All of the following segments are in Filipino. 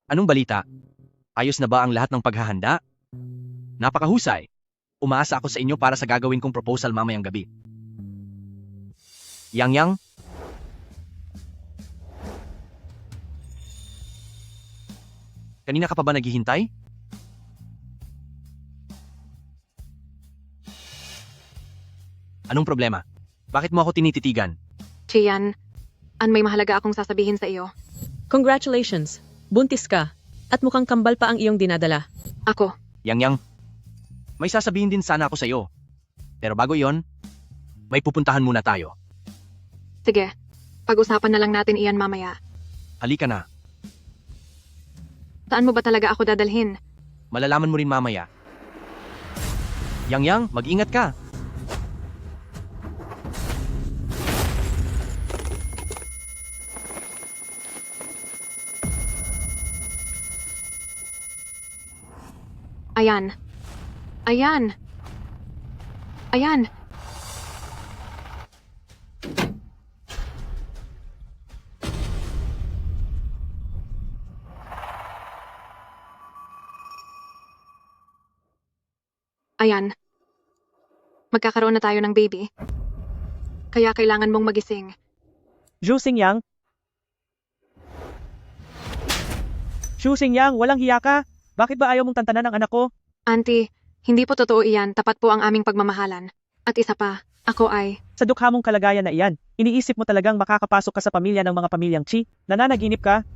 Anong balita? Ayos na ba ang lahat ng paghahanda? Napakahusay. Umaasa ako sa inyo para sa gagawin kong proposal mamayang gabi. Yang, kanina ka pa ba naghihintay? Anong problema? Bakit mo ako tinititigan? Chian, may mahalaga akong sasabihin sa iyo. Congratulations! Buntis ka. At mukhang kambal pa ang iyong dinadala. Ako, Yang, may sasabihin din sana ako sa iyo. Pero bago yon, may pupuntahan muna tayo. sige. Pag-usapan na lang natin iyan mamaya. Halika na. Saan mo ba talaga ako dadalhin? Malalaman mo rin mamaya. Yang, mag-ingat ka. Ayan. Ayan. Ayan. Ayan. Magkakaroon na tayo ng baby. Kaya kailangan mong magising. Zhu Xingyang? Zhu Xingyang, walang hiya ka? Bakit ba ayaw mong tantanan ang anak ko? Auntie, hindi po totoo iyan. Tapat po ang aming pagmamahalan. At isa pa, ako ay... Sa dukha mong kalagayan na iyan, iniisip mo talagang makakapasok ka sa pamilya ng mga pamilyang Chi? Nananaginip ka?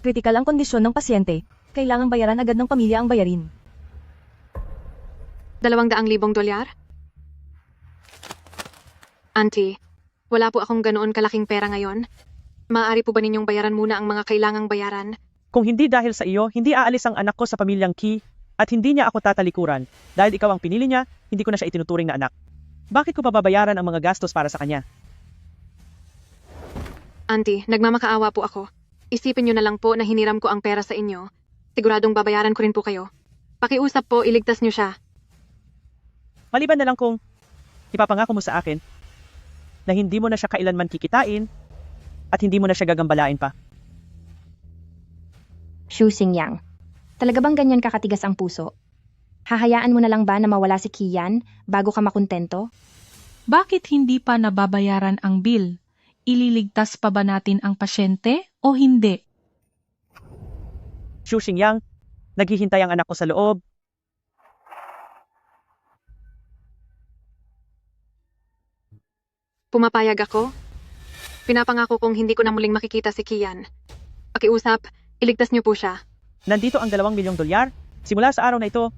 Kritikal ang kondisyon ng pasyente. Kailangang bayaran agad ng pamilya ang bayarin. $200,000? Auntie, wala po akong ganoon kalaking pera ngayon. Maaari po ba ninyong bayaran muna ang mga kailangang bayaran? Kung hindi dahil sa iyo, hindi aalis ang anak ko sa pamilyang Qi at hindi niya ako tatalikuran. Dahil ikaw ang pinili niya, hindi ko na siya itinuturing na anak. Bakit ko pababayaran ang mga gastos para sa kanya? Auntie, nagmamakaawa po ako. Isipin niyo na lang po na hiniram ko ang pera sa inyo. Siguradong babayaran ko rin po kayo. Pakiusap po, iligtas niyo siya. Maliban na lang kung ipapangako mo sa akin na hindi mo na siya kailanman kikitain at hindi mo na siya gagambalain pa. Zhu Xingyang, talaga bang ganyan kakatigas ang puso? Hahayaan mo na lang ba na mawala si Kian bago ka makontento? Bakit hindi pa nababayaran ang bill? Ililigtas pa ba natin ang pasyente o hindi? Zhu Xingyang, naghihintay ang anak ko sa loob. Pumapayag ako. Pinapangako kong hindi ko na muling makikita si Kian. Pakiusap, iligtas niyo po siya. Nandito ang $2 milyong. Simula sa araw na ito,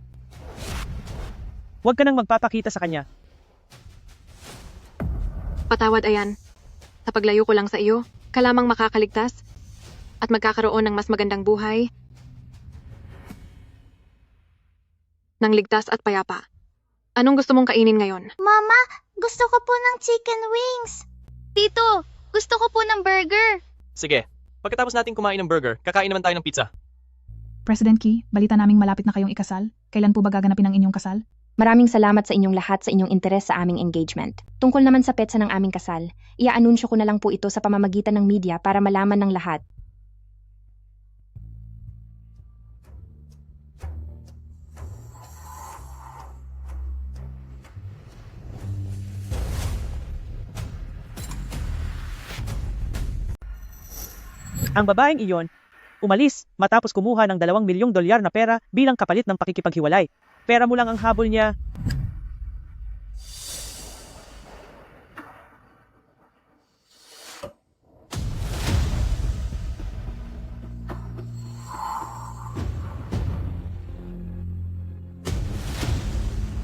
huwag ka nang magpapakita sa kanya. Patawad, Ayan. Sa paglayo ko lang sa iyo, ka lamang makakaligtas at magkakaroon ng mas magandang buhay ng ligtas at payapa. Anong gusto mong kainin ngayon? Mama, gusto ko po ng chicken wings. Tito, gusto ko po ng burger. Sige, pagkatapos natin kumain ng burger, kakain naman tayo ng pizza. President Key, balita naming malapit na kayong ikasal. Kailan po ba gaganapin ang inyong kasal? Maraming salamat sa inyong lahat sa inyong interes sa aming engagement. Tungkol naman sa petsa ng aming kasal, iaanunsyo ko na lang po ito sa pamamagitan ng media para malaman ng lahat. Ang babaeng iyon, umalis matapos kumuha ng $2 milyong na pera bilang kapalit ng pakikipaghiwalay. Pera mo lang ang habol niya.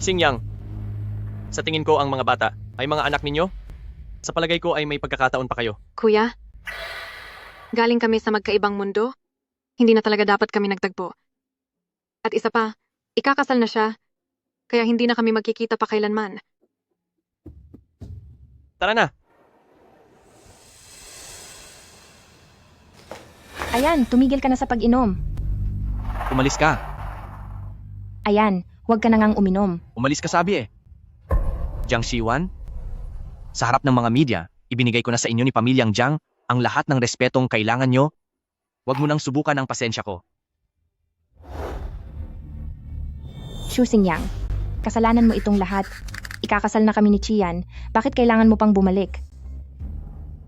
Xingyang, sa tingin ko ang mga bata ay mga anak ninyo. Sa palagay ko ay may pagkakataon pa kayo. Kuya, galing kami sa magkaibang mundo. Hindi na talaga dapat kami nagtagpo. At isa pa, ikakasal na siya, kaya hindi na kami magkikita pa kailanman. Tara na! Ayan, tumigil ka na sa pag-inom. Umalis ka. Ayan, huwag ka na ngang uminom. Umalis ka sabi eh. Jiang Shiwan, sa harap ng mga media, ibinigay ko na sa inyo ni Pamilyang Jiang ang lahat ng respetong kailangan nyo Huwag mo nang subukan ang pasensya ko. Xu Xingyang, kasalanan mo itong lahat. Ikakasal na kami ni Chian. Bakit kailangan mo pang bumalik?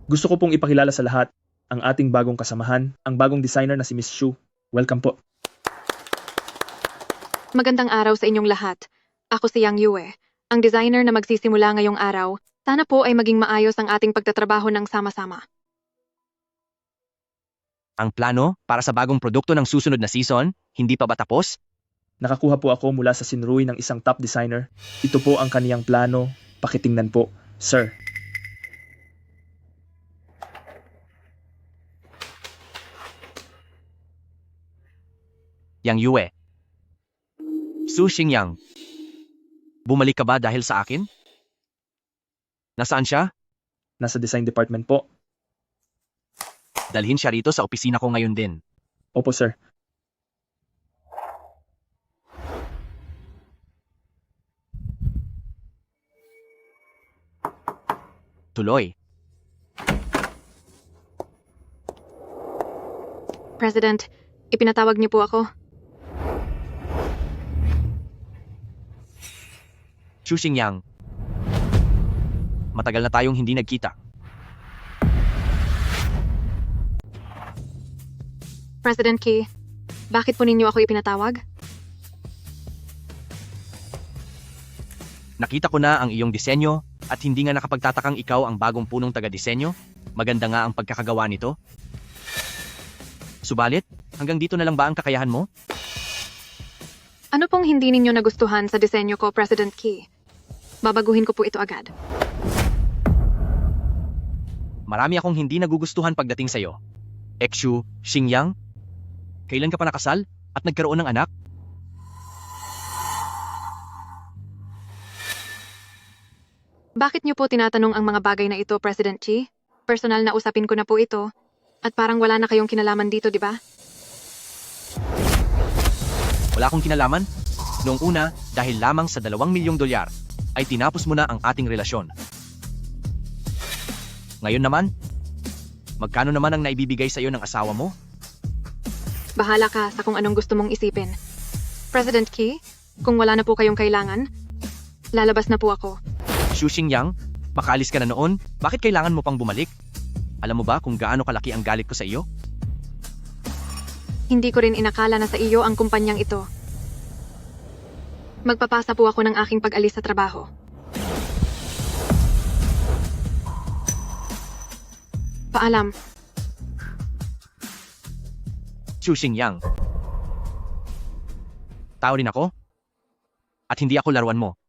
Gusto ko pong ipakilala sa lahat ang ating bagong kasamahan, ang bagong designer na si Miss Shu. Welcome po. Magandang araw sa inyong lahat. Ako si Yang Yue, ang designer na magsisimula ngayong araw. Sana po ay maging maayos ang ating pagtatrabaho ng sama-sama. Ang plano para sa bagong produkto ng susunod na season, hindi pa ba tapos? Nakakuha po ako mula sa sinruy ng isang top designer. Ito po ang kaniyang plano. Pakitingnan po, sir. Yang Yue. Su Xingyang. Bumalik ka ba dahil sa akin? Nasaan siya? Nasa design department po. Dalhin siya rito sa opisina ko ngayon din. Opo, sir. Tuloy. President, ipinatawag niyo po ako. Xu Xingyang. Matagal na tayong hindi nagkita. President Key, bakit po ninyo ako ipinatawag? Nakita ko na ang iyong disenyo at hindi nga nakapagtatakang ikaw ang bagong punong taga-disenyo. Maganda nga ang pagkakagawa nito. Subalit, hanggang dito na lang ba ang kakayahan mo? Ano pong hindi ninyo nagustuhan sa disenyo ko, President Key? Babaguhin ko po ito agad. Marami akong hindi nagugustuhan pagdating sa'yo. Xu Xingyang, kailan ka pa nakasal at nagkaroon ng anak? Bakit niyo po tinatanong ang mga bagay na ito, President Xi? Personal na usapin ko na po ito. At parang wala na kayong kinalaman dito, di ba? Wala akong kinalaman. Noong una, dahil lamang sa $2 milyong, ay tinapos mo na ang ating relasyon. Ngayon naman, magkano naman ang naibibigay sa iyo ng asawa mo? Bahala ka sa kung anong gusto mong isipin. President Key, kung wala na po kayong kailangan, lalabas na po ako. Xu Xingyang, makaalis ka na noon, bakit kailangan mo pang bumalik? Alam mo ba kung gaano kalaki ang galit ko sa iyo? Hindi ko rin inakala na sa iyo ang kumpanyang ito. Magpapasa po ako ng aking pag-alis sa trabaho. Paalam. Xu Xingyang. Tao rin ako? At hindi ako laruan mo.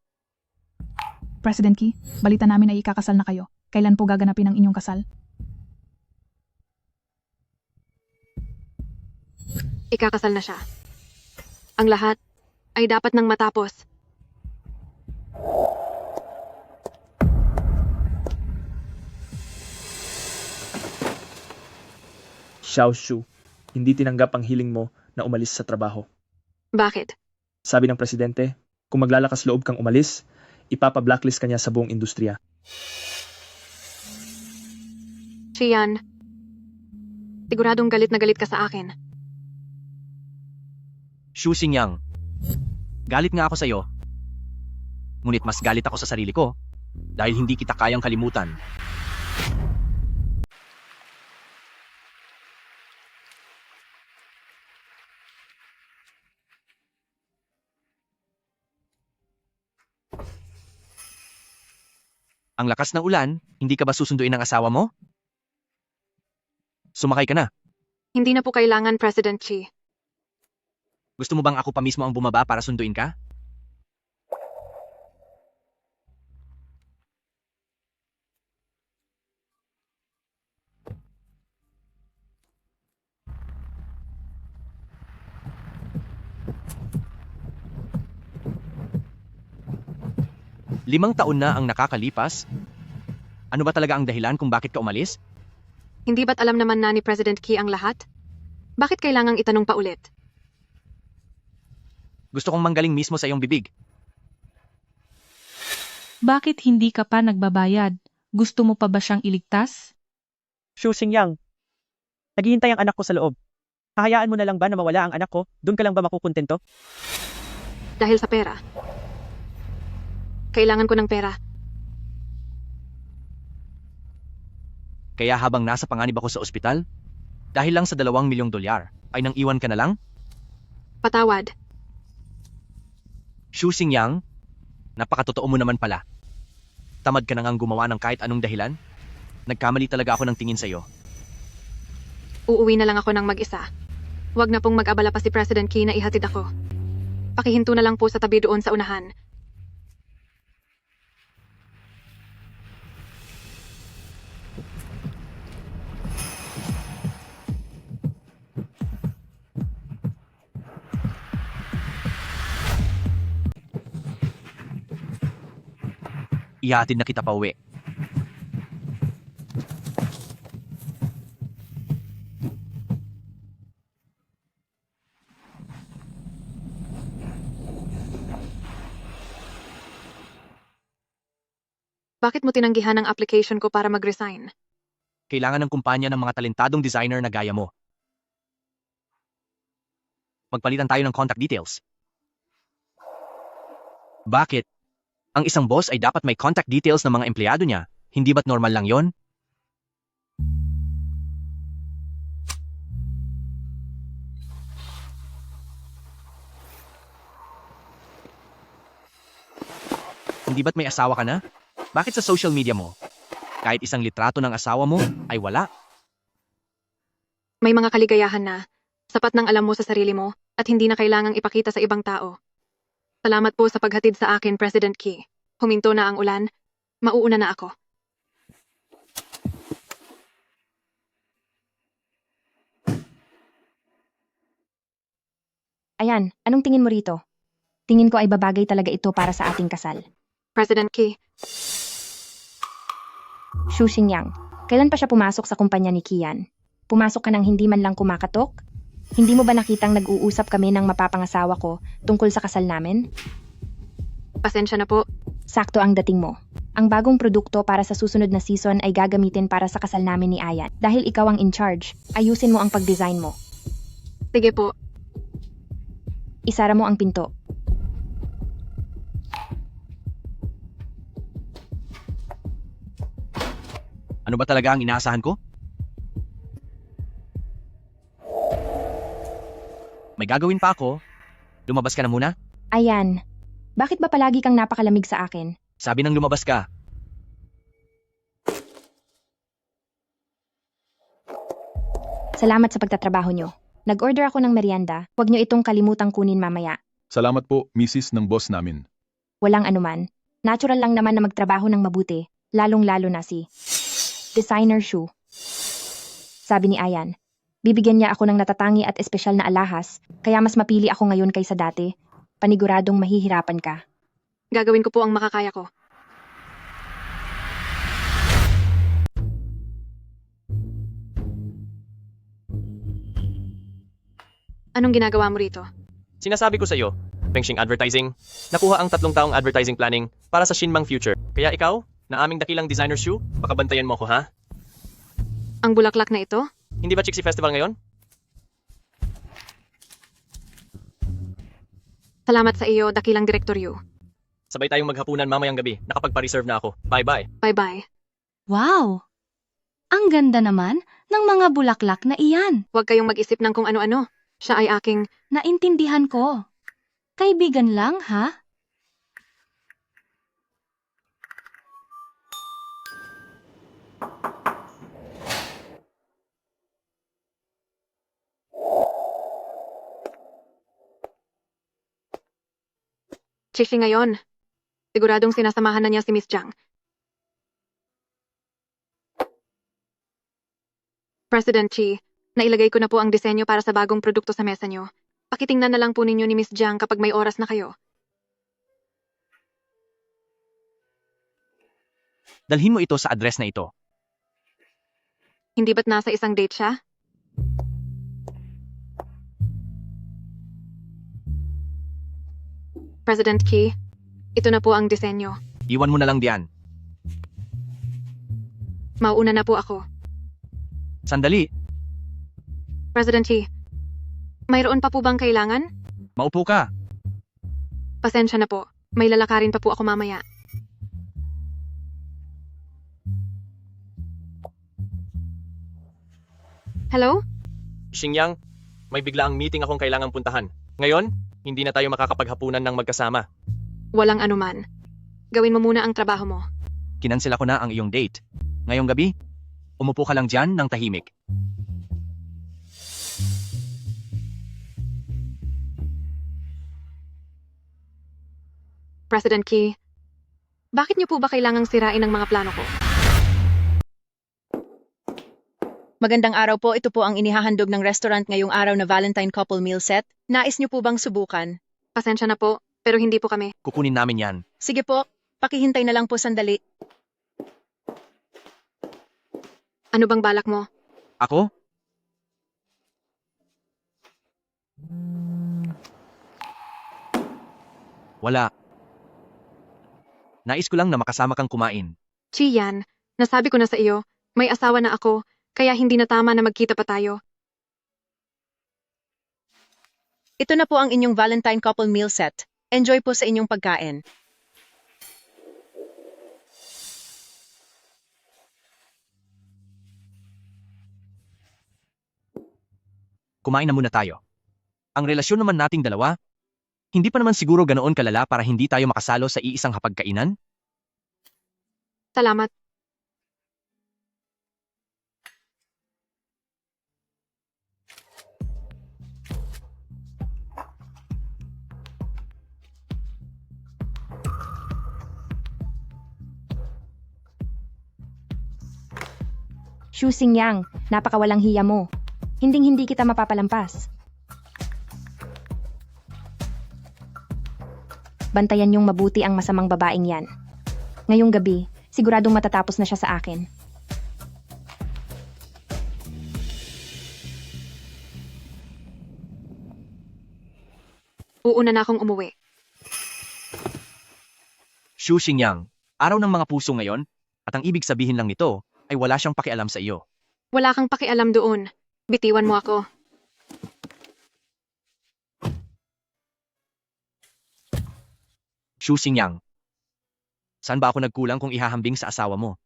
President Key, balita namin ay ikakasal na kayo. Kailan po gaganapin ang inyong kasal? Ikakasal na siya. Ang lahat ay dapat nang matapos. Xiao Shu, hindi tinanggap ang hiling mo na umalis sa trabaho. Bakit? Sabi ng presidente, kung maglalakas loob kang umalis, ipapa-blacklist ka niya sa buong industriya. Xian, siguradong galit na galit ka sa akin. Xu Xingyang. Galit nga ako sa iyo. Ngunit mas galit ako sa sarili ko dahil hindi kita kayang kalimutan. Ang lakas ng ulan, hindi ka ba susunduin ng asawa mo? Sumakay ka na. Hindi na po kailangan, President Xi. Gusto mo bang ako pa mismo ang bumaba para sunduin ka? Limang taon na ang nakakalipas. Ano ba talaga ang dahilan kung bakit ka umalis? Hindi ba't alam naman na ni President Xi ang lahat? Bakit kailangang itanong pa ulit? Gusto kong manggaling mismo sa iyong bibig. Bakit hindi ka pa nagbabayad? Gusto mo pa ba siyang iligtas? Xu Xingyang, naghihintay ang anak ko sa loob. Hahayaan mo na lang ba na mawala ang anak ko? Doon ka lang ba makukuntento? Dahil sa pera. Kailangan ko ng pera. Kaya habang nasa panganib ako sa ospital, dahil lang sa $2 milyong, ay nang iwan ka na lang? Patawad. Xu Xingyang, napakatotoo mo naman pala. Tamad ka na ngang gumawa ng kahit anong dahilan? Nagkamali talaga ako ng tingin sa'yo. Uuwi na lang ako ng mag-isa. Huwag na pong mag-abala pa si President Key na ihatid ako. Pakihinto na lang po sa tabi doon sa unahan. Ihatid na kita pa uwi. Bakit mo tinanggihan ang application ko para mag-resign? Kailangan ng kumpanya ng mga talentadong designer na gaya mo. Magpalitan tayo ng contact details. Bakit? Ang isang boss ay dapat may contact details ng mga empleyado niya. Hindi ba't normal lang yon? Hindi ba't may asawa ka na? Bakit sa social media mo, kahit isang litrato ng asawa mo ay wala? May mga kaligayahan na. Sapat ng alam mo sa sarili mo at hindi na kailangang ipakita sa ibang tao. Salamat po sa paghatid sa akin, President Key. Huminto na ang ulan. Mauuna na ako. Ayan, anong tingin mo rito? Tingin ko ay babagay talaga ito para sa ating kasal. President Key, Xu Xingyang, kailan pa siya pumasok sa kumpanya ni Kian? Pumasok ka nang hindi man lang kumakatok? Hindi mo ba nakitang nag-uusap kami ng mapapangasawa ko tungkol sa kasal namin? pasensya na po. Sakto ang dating mo. Ang bagong produkto para sa susunod na season ay gagamitin para sa kasal namin ni Ayan. Dahil ikaw ang in charge, ayusin mo ang pag-design mo. Sige po. Isara mo ang pinto. Ano ba talaga ang inaasahan ko? May gagawin pa ako. Lumabas ka na muna. Ayan, bakit ba palagi kang napakalamig sa akin? Sabi nang lumabas ka. Salamat sa pagtatrabaho nyo. Nag-order ako ng merienda. Huwag nyo itong kalimutang kunin mamaya. Salamat po, Mrs. ng boss namin. Walang anuman. Natural lang naman na magtrabaho ng mabuti, lalong-lalo na si Designer Xu. Sabi ni Ayan, bibigyan niya ako ng natatangi at espesyal na alahas, kaya mas mapili ako ngayon kaysa dati. Paniguradong mahihirapan ka. Gagawin ko po ang makakaya ko. Anong ginagawa mo rito? Sinasabi ko sa iyo, Pengxing Advertising, nakuha ang 3 taong advertising planning para sa Shinmang Future. Kaya ikaw, na aming dakilang designer shoe, pakabantayan mo ko ha? Ang bulaklak na ito? Hindi ba Chixie Festival ngayon? Salamat sa iyo, dakilang Director Yu. Sabay tayong maghapunan mamayang gabi. Nakapagpa-reserve na ako. Bye-bye. Bye-bye. Wow! Ang ganda naman ng mga bulaklak na iyan. Huwag kayong mag-isip ng kung ano-ano. Siya ay aking... Naintindihan ko. Kaibigan lang, ha? Chishi ngayon. Siguradong sinasamahan na niya si Miss Jiang. President Chi, nailagay ko na po ang disenyo para sa bagong produkto sa mesa niyo. Pakitingnan na lang po ninyo ni Miss Jiang kapag may oras na kayo. Dalhin mo ito sa address na ito. Hindi ba't nasa isang date siya? President Key, ito na po ang disenyo. Iwan mo na lang diyan. Mauuna na po ako. Sandali. President Key, Mayroon pa po bang kailangan? Maupo ka. Pasensya na po. May lalakarin pa po ako mamaya. Hello? Xingyang, may biglaang meeting akong kailangang puntahan. Ngayon, hindi na tayo makakapaghapunan ng magkasama. Walang anuman. Gawin mo muna ang trabaho mo. Kinansela ko na ang iyong date. Ngayong gabi, umupo ka lang dyan ng tahimik. President Key, bakit niyo po ba kailangang sirain ang mga plano ko? Magandang araw po, ito po ang inihahandog ng restaurant ngayong araw na Valentine Couple Meal Set. Nais niyo po bang subukan? Pasensya na po, pero hindi po kami. Kukunin namin yan. Sige po, pakihintay na lang po sandali. Ano bang balak mo? Ako? Wala. Nais ko lang na makasama kang kumain. Chiyan, nasabi ko na sa iyo, may asawa na ako, kaya hindi na tama na magkita pa tayo. Ito na po ang inyong Valentine Couple Meal Set. Enjoy po sa inyong pagkain. Kumain na muna tayo. Ang relasyon naman nating dalawa, hindi pa naman siguro ganoon kalala para hindi tayo makasalo sa iisang hapagkainan? Salamat. Xu Xingyang, napakawalang hiya mo. Hinding-hindi kita mapapalampas. Bantayan niyong mabuti ang masamang babaeng yan. Ngayong gabi, siguradong matatapos na siya sa akin. Uuna na akong umuwi. Xu Xingyang, araw ng mga puso ngayon, at ang ibig sabihin lang nito ay wala siyang pakialam sa iyo. Wala kang pakialam doon. Bitiwan mo ako. Xu Xingyang, saan ba ako nagkulang kung ihahambing sa asawa mo?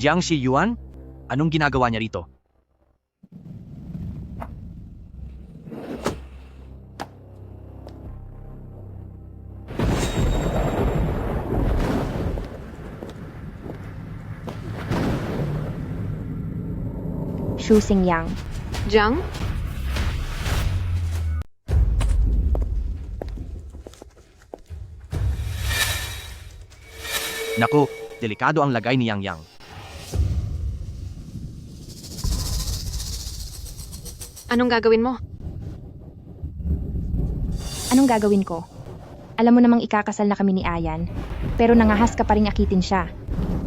Jiang Shiyuan, anong ginagawa niya rito? Xu Xingyang. Jiang? Naku, delikado ang lagay ni Yang Yang. Anong gagawin mo? Anong gagawin ko? Alam mo namang ikakasal na kami ni Ayan, pero nangahas ka pa rin akitin siya.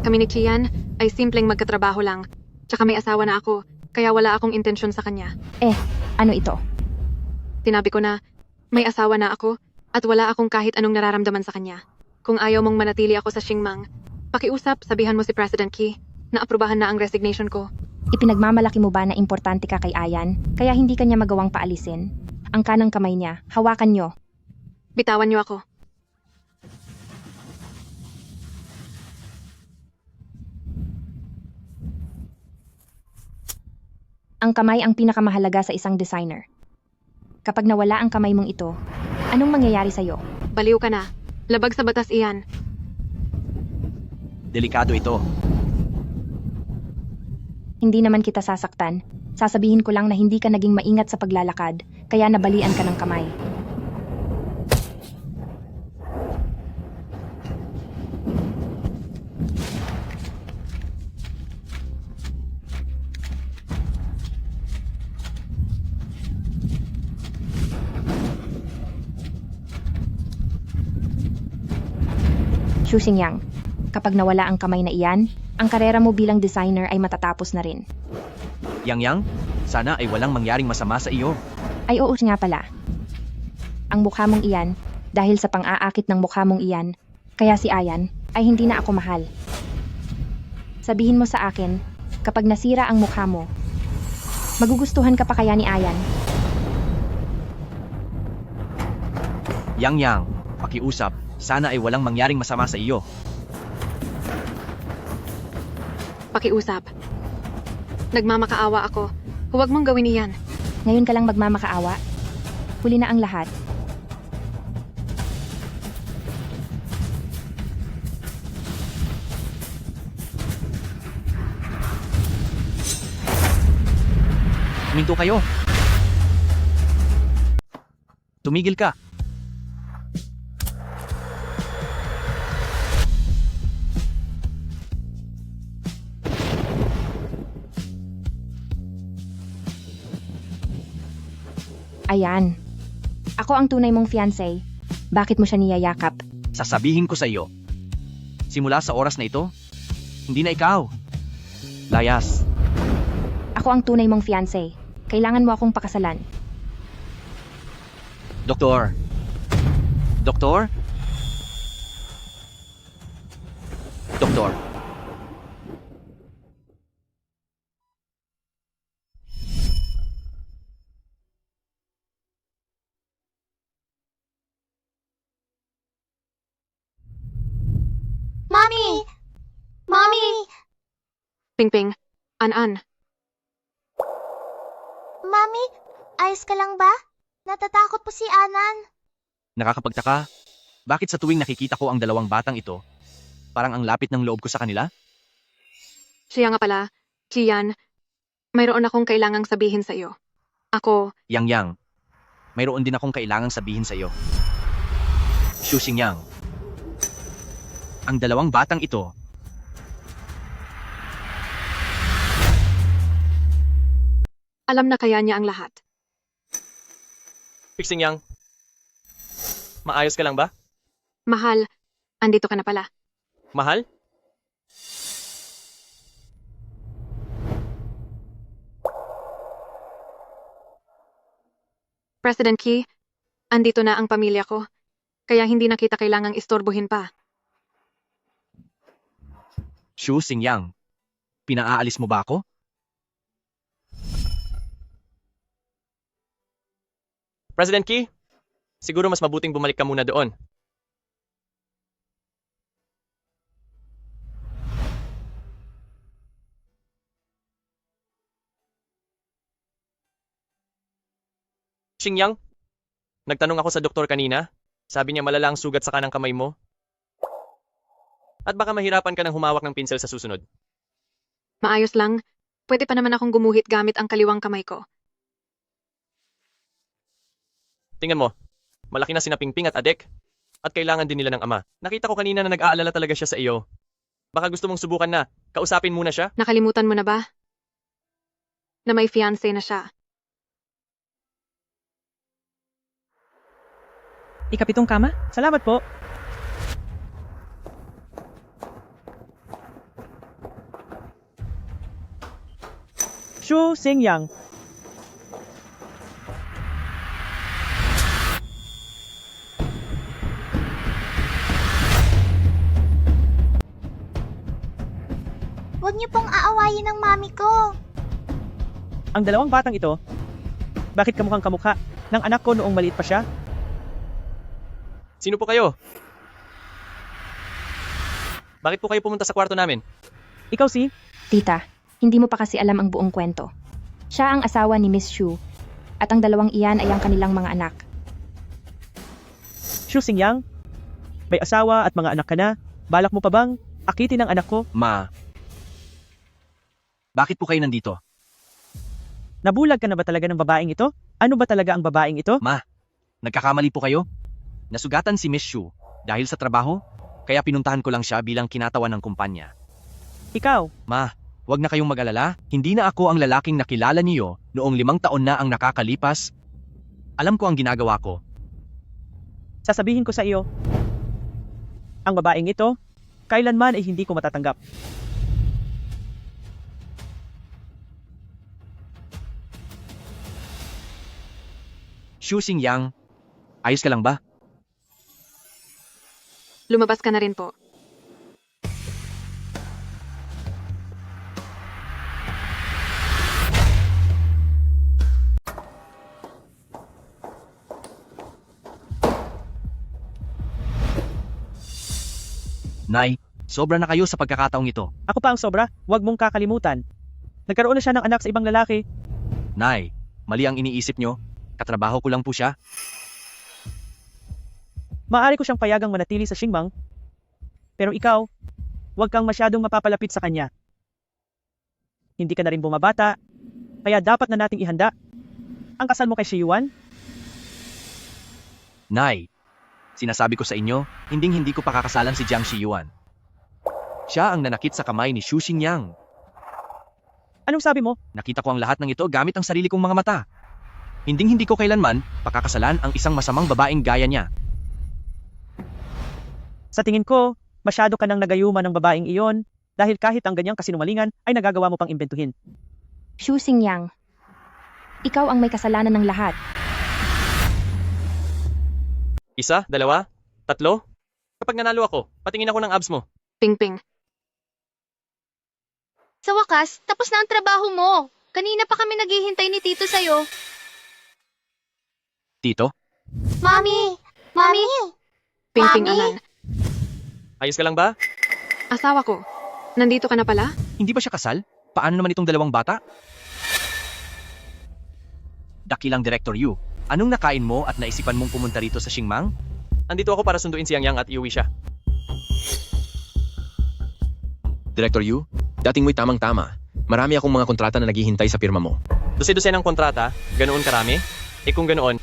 Kami ni Chian ay simpleng magkatrabaho lang. Tsaka may asawa na ako, kaya wala akong intensyon sa kanya. Ano ito? Sinabi ko na, may asawa na ako, at wala akong kahit anong nararamdaman sa kanya. Kung ayaw mong manatili ako sa Xingmang, pakiusap, sabihan mo si President Key na aprubahan na ang resignation ko. Ipinagmamalaki mo ba na importante ka kay Ayan, kaya hindi kanya magawang paalisin? Ang kanang kamay niya, hawakan niyo. Bitawan niyo ako. Ang kamay ang pinakamahalaga sa isang designer. Kapag nawala ang kamay mong ito, anong mangyayari sa'yo? Baliw ka na. Labag sa batas iyan. Delikado ito. Hindi naman kita sasaktan. Sasabihin ko lang na hindi ka naging maingat sa paglalakad, kaya nabalian ka ng kamay. Xu Xingyang, kapag nawala ang kamay na iyan, ang karera mo bilang designer ay matatapos na rin. Yang Yang, sana ay walang mangyaring masama sa iyo. Ay oo nga pala. Ang mukha mong iyan, Dahil sa pang-aakit ng mukha mong iyan, kaya si Ayan ay hindi na ako mahal. Sabihin mo sa akin, kapag nasira ang mukha mo, magugustuhan ka pa kaya ni Ayan? Yang, pakiusap. Sana ay walang mangyaring masama sa iyo. Pakiusap. Nagmamakaawa ako. Huwag mong gawin iyan. Ngayon ka lang magmamakaawa? Huli na ang lahat. Huminto kayo. Tumigil ka. Ayan. Ako ang tunay mong fiancé. Bakit mo siya niyayakap? Sasabihin ko sa iyo. Simula sa oras na ito, hindi na ikaw. Layas. Ako ang tunay mong fiancé. Kailangan mo akong pakasalan. Doktor. Doktor? Doktor. Mommy! Mommy! Pingping. An-an. Mommy, ayos ka lang ba? Natatakot po si Anan. Nakakapagtaka. Bakit sa tuwing nakikita ko ang dalawang batang ito, parang ang lapit ng loob ko sa kanila? Siya nga pala, Kian, mayroon akong kailangang sabihin sa iyo. Ako, Yang, mayroon din akong kailangang sabihin sa iyo. Xu Xingyang. Ang dalawang batang ito, alam na kaya niya ang lahat. Fixing Yang. Maayos ka lang ba? Mahal, andito ka na pala. Mahal? President Key, andito na ang pamilya ko. Kaya hindi na kita kailangang istorbohin pa. Xu Xingyang. Pinaaalis mo ba ako? President Key, siguro mas mabuting bumalik ka muna doon. Xingyang, nagtanong ako sa doktor kanina. Sabi niya malala ang sugat sa kanang kamay mo. At baka mahirapan ka ng humawak ng pinsel sa susunod. Maayos lang, pwede pa naman akong gumuhit gamit ang kaliwang kamay ko. Tingnan mo, malaki na sina Pingping at Adek. At kailangan din nila ng ama. Nakita ko kanina na nag-aalala talaga siya sa iyo. Baka gusto mong subukan na. Kausapin muna siya. Nakalimutan mo na ba? Na may fiancé na siya. Ikapitong kama? Salamat po. Xu Xingyang. Huwag niyo pong aawayin ng mami ko. Ang dalawang batang ito, bakit kamukhang kamukha ng anak ko noong maliit pa siya? Sino po kayo? Bakit po kayo pumunta sa kwarto namin? Ikaw si? Tita, hindi mo pa kasi alam ang buong kwento. Siya ang asawa ni Miss Xu, at ang dalawang iyan ay ang kanilang mga anak. Xu Xingyang? May asawa at mga anak ka na? Balak mo pa bang akitin ang anak ko? Ma. Bakit po kayo nandito? Nabulag ka na ba talaga ng babaeng ito? Ano ba talaga ang babaeng ito? Ma, nagkakamali po kayo? Nasugatan si Miss Xu dahil sa trabaho, kaya pinuntahan ko lang siya bilang kinatawan ng kumpanya. Ikaw? Ma, wag na kayong mag-alala, hindi na ako ang lalaking nakilala niyo noong 5 taon na ang nakakalipas. Alam ko ang ginagawa ko. Sasabihin ko sa iyo, ang babaeng ito, kailanman ay hindi ko matatanggap. Xu Xingyang, ayos ka lang ba? lumabas ka na rin po. Nay, sobra na kayo sa pagkakataong ito. Ako pa ang sobra, huwag mong kakalimutan. Nagkaroon na siya ng anak sa ibang lalaki. Nay, mali ang iniisip nyo. Katrabaho ko lang po siya. Maaari ko siyang payagang manatili sa Xingmang. Pero ikaw, huwag kang masyadong mapapalapit sa kanya. Hindi ka na rin bumabata, kaya dapat na nating ihanda ang kasal mo kay Shiyuan. Nay, sinasabi ko sa inyo, hindi ko pakakasalan si Jiang Shiyuan. Siya ang nanakit sa kamay ni Xu Xingyang. Anong sabi mo? Nakita ko ang lahat ng ito gamit ang sarili kong mga mata. Hindi ko kailanman pakakasalan ang isang masamang babaeng gaya niya. Sa tingin ko, masyado ka nang nagayuma ng babaeng iyon dahil kahit ang ganyang kasinungalingan ay nagagawa mo pang imbentuhin. Xu Xingyang, ikaw ang may kasalanan ng lahat. 1, 2, 3? Kapag nanalo ako, patingin ako ng abs mo. Ping-ping. Sa wakas, tapos na ang trabaho mo. Kanina pa kami naghihintay ni Tito sa'yo. Tito, Mami! Mami! Ping-ping, Mami? Anan. Ayos ka lang ba? Asawa ko. Nandito ka na pala? hindi ba siya kasal? Paano naman itong dalawang bata? Dakilang Director Yu, anong nakain mo at naisipan mong pumunta rito sa Xingmang? Andito ako para sunduin si Yang Yang at iuwi siya. Director Yu, dating mo'y tamang-tama. Marami akong mga kontrata na naghihintay sa pirma mo. Dose-dose ng kontrata, ganoon karami? Eh kung ganoon,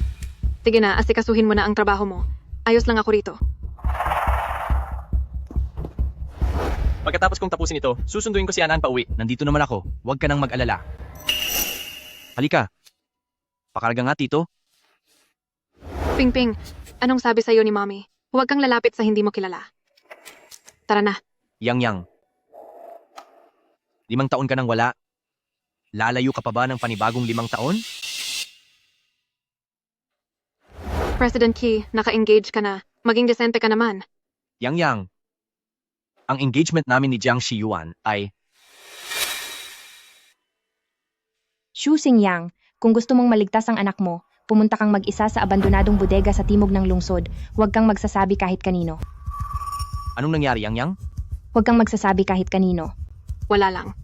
Sige na, asikasuhin mo na ang trabaho mo. Ayos lang ako rito. pagkatapos kong tapusin ito, susunduin ko si Anan pa uwi. Nandito naman ako, huwag ka nang mag-alala. Halika. Pakarga nga, Tito. Ping-ping, anong sabi sa'yo ni Mommy? Huwag kang lalapit sa hindi mo kilala. Tara na. Yang Yang. 5 taon ka nang wala. Lalayo ka pa ba ng panibagong 5 taon? President Key, naka-engage ka na. Maging desente ka naman. Yang Yang. Ang engagement namin ni Jiang Shiyuan ay Xu Xingyang, kung gusto mong maligtas ang anak mo, pumunta kang mag-isa sa abandonadong bodega sa timog ng lungsod. Huwag kang magsasabi kahit kanino. anong nangyari, Yang Yang? Huwag kang magsasabi kahit kanino. Wala lang.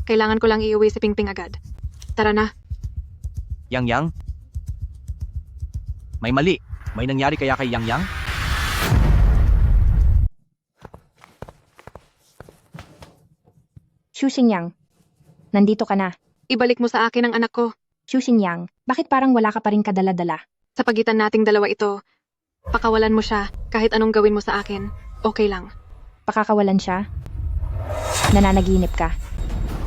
Kailangan ko lang iuwi si Pingping agad. Tara na. Yang Yang? May mali. May nangyari kaya kay Yang Yang? Xu Xingyang, nandito ka na. Ibalik mo sa akin ang anak ko. Xu Xingyang, bakit parang wala ka pa rin kadala-dala? Sa pagitan nating dalawa ito, pakawalan mo siya kahit anong gawin mo sa akin. Okay lang. Pakakawalan siya? Nananaginip ka.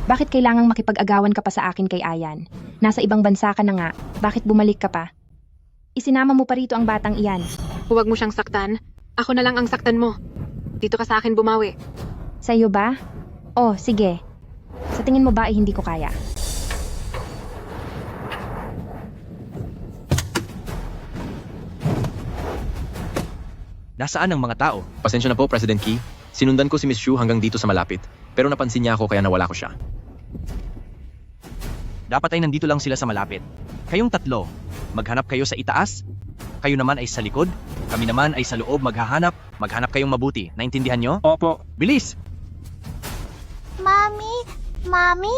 Bakit kailangang makipag-agawan ka pa sa akin kay Ayan? Nasa ibang bansa ka na nga, bakit bumalik ka pa? Isinama mo pa rito ang batang iyan. Huwag mo siyang saktan. Ako na lang ang saktan mo. Dito ka sa akin bumawi. Sa iyo ba? Oh, sige. Sa tingin mo ba ay hindi ko kaya? Nasaan ang mga tao? Pasensya na po, President Key. Sinundan ko si Miss Xu hanggang dito sa malapit. Pero napansin niya ako kaya nawala ko siya. Dapat ay nandito lang sila sa malapit. Kayong 3, maghanap kayo sa itaas. Kayo naman ay sa likod. Kami naman ay sa loob maghahanap. Maghanap kayong mabuti. Naintindihan nyo? Opo. Bilis! Mami? Mami?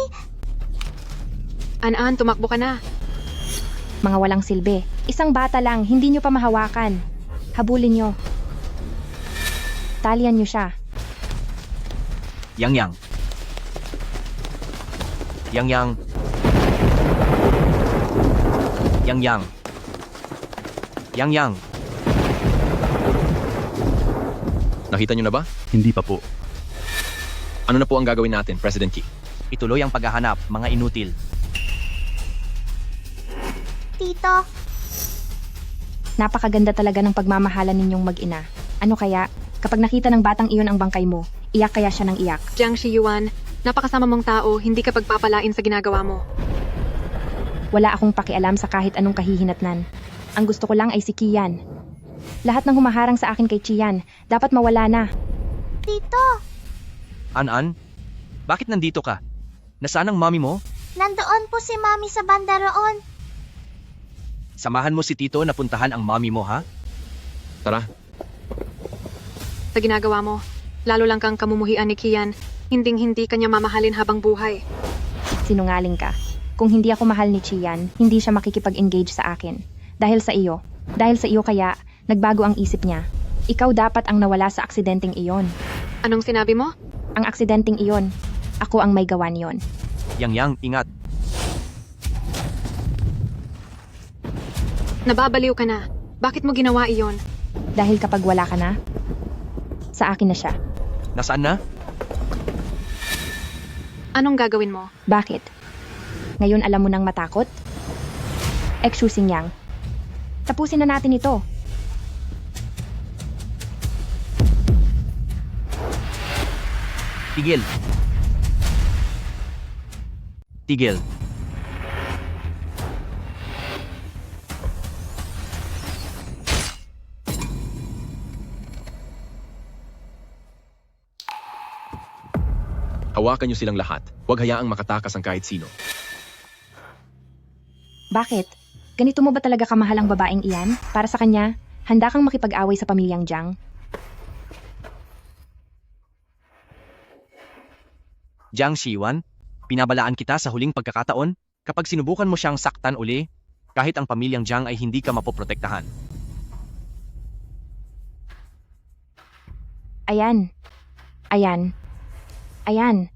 An-an, tumakbo ka na. Mga walang silbi. Isang bata lang, hindi nyo pa mahawakan. Habulin nyo. Talian nyo siya. Yang Yang. Yang Yang. Yang Yang. Yang Yang. Nakita niyo na ba? Hindi pa po. Ano na po ang gagawin natin, President Key? Ituloy ang paghahanap, mga inutil. Tito? Napakaganda talaga ng pagmamahalan ninyong mag-ina. Ano kaya, kapag nakita ng batang iyon ang bangkay mo, iyak kaya siya ng iyak? Jiang Shiyuan, napakasama mong tao, hindi ka pagpapalain sa ginagawa mo. Wala akong pakialam sa kahit anong kahihinatnan. Ang gusto ko lang ay si Kian. Lahat ng humaharang sa akin kay Chian, dapat mawala na. Tito, An-an? Bakit nandito ka? Nasaan ang mami mo? nandoon po si Mami sa banda roon. Samahan mo si Tito na puntahan ang mami mo, ha? Tara, Sa ginagawa mo, lalo lang kang kamumuhian ni Kian, hinding-hindi kanya mamahalin habang buhay. Sinungaling ka. Kung hindi ako mahal ni Chian, hindi siya makikipag-engage sa akin. Dahil sa iyo. Dahil sa iyo kaya, nagbago ang isip niya. Ikaw dapat ang nawala sa aksidenteng iyon. Anong sinabi mo? Ang aksidenteng iyon. Ako ang may gawa niyon. Yang, ingat. Nababaliw ka na. Bakit mo ginawa iyon? Dahil kapag wala ka na, sa akin na siya. Nasaan na? Anong gagawin mo? Bakit? Ngayon alam mo nang matakot? Excusing Yang. Tapusin na natin ito. Tigil. Tigil. hawakan niyo silang lahat. Huwag hayaang makatakas ang kahit sino. Bakit? Ganito mo ba talaga kamahal ang babaeng iyan? Para sa kanya, handa kang makipag-away sa pamilyang Jiang? Jiang Shiwan, pinabalaan kita sa huling pagkakataon, kapag sinubukan mo siyang saktan uli, kahit ang pamilyang Jiang ay hindi ka mapoprotektahan. Ayan. Ayan. Ayan.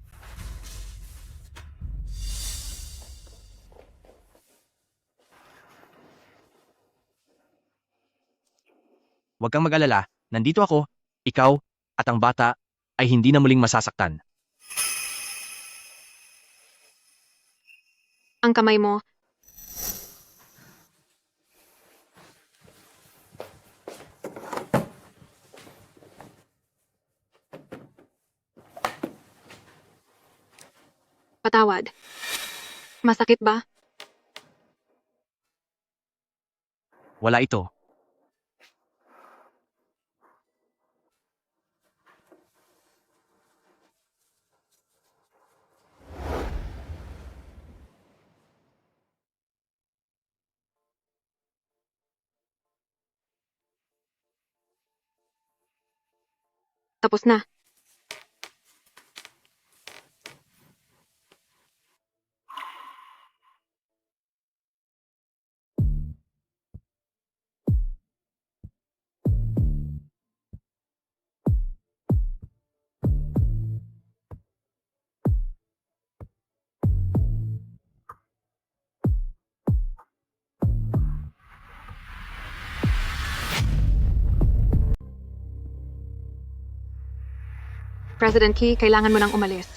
Huwag kang mag-alala, nandito ako, ikaw, at ang bata, ay hindi na muling masasaktan. Ang kamay mo. Patawad. Masakit ba? Wala ito. Tapos na. President Key, kailangan mo nang umalis.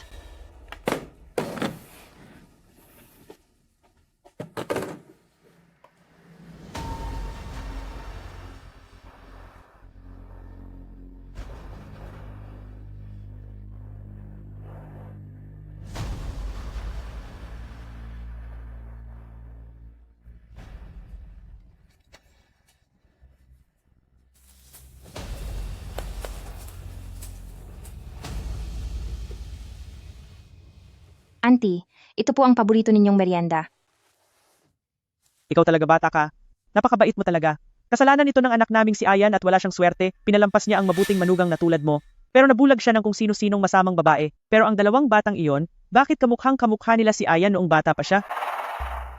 Auntie, ito po ang paborito ninyong merienda. Ikaw talaga bata ka. Napakabait mo talaga. Kasalanan ito ng anak naming si Ayan at wala siyang swerte, pinalampas niya ang mabuting manugang na tulad mo. Pero nabulag siya ng kung sino-sinong masamang babae. Pero ang dalawang batang iyon, bakit kamukhang kamukha nila si Ayan noong bata pa siya?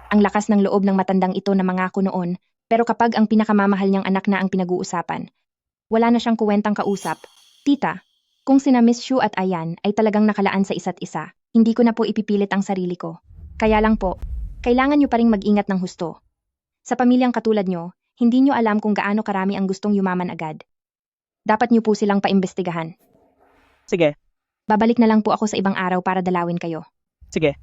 Ang lakas ng loob ng matandang ito na mangako noon, pero kapag ang pinakamamahal niyang anak na ang pinag-uusapan, wala na siyang kuwentang kausap. Tita, kung sina Miss Shu at Ayan ay talagang nakalaan sa isa't isa, hindi ko na po ipipilit ang sarili ko. Kaya lang po, kailangan niyo pa ring mag-ingat ng husto. Sa pamilyang katulad niyo, hindi niyo alam kung gaano karami ang gustong yumaman agad. Dapat niyo po silang paimbestigahan. Sige, Babalik na lang po ako sa ibang araw para dalawin kayo. sige.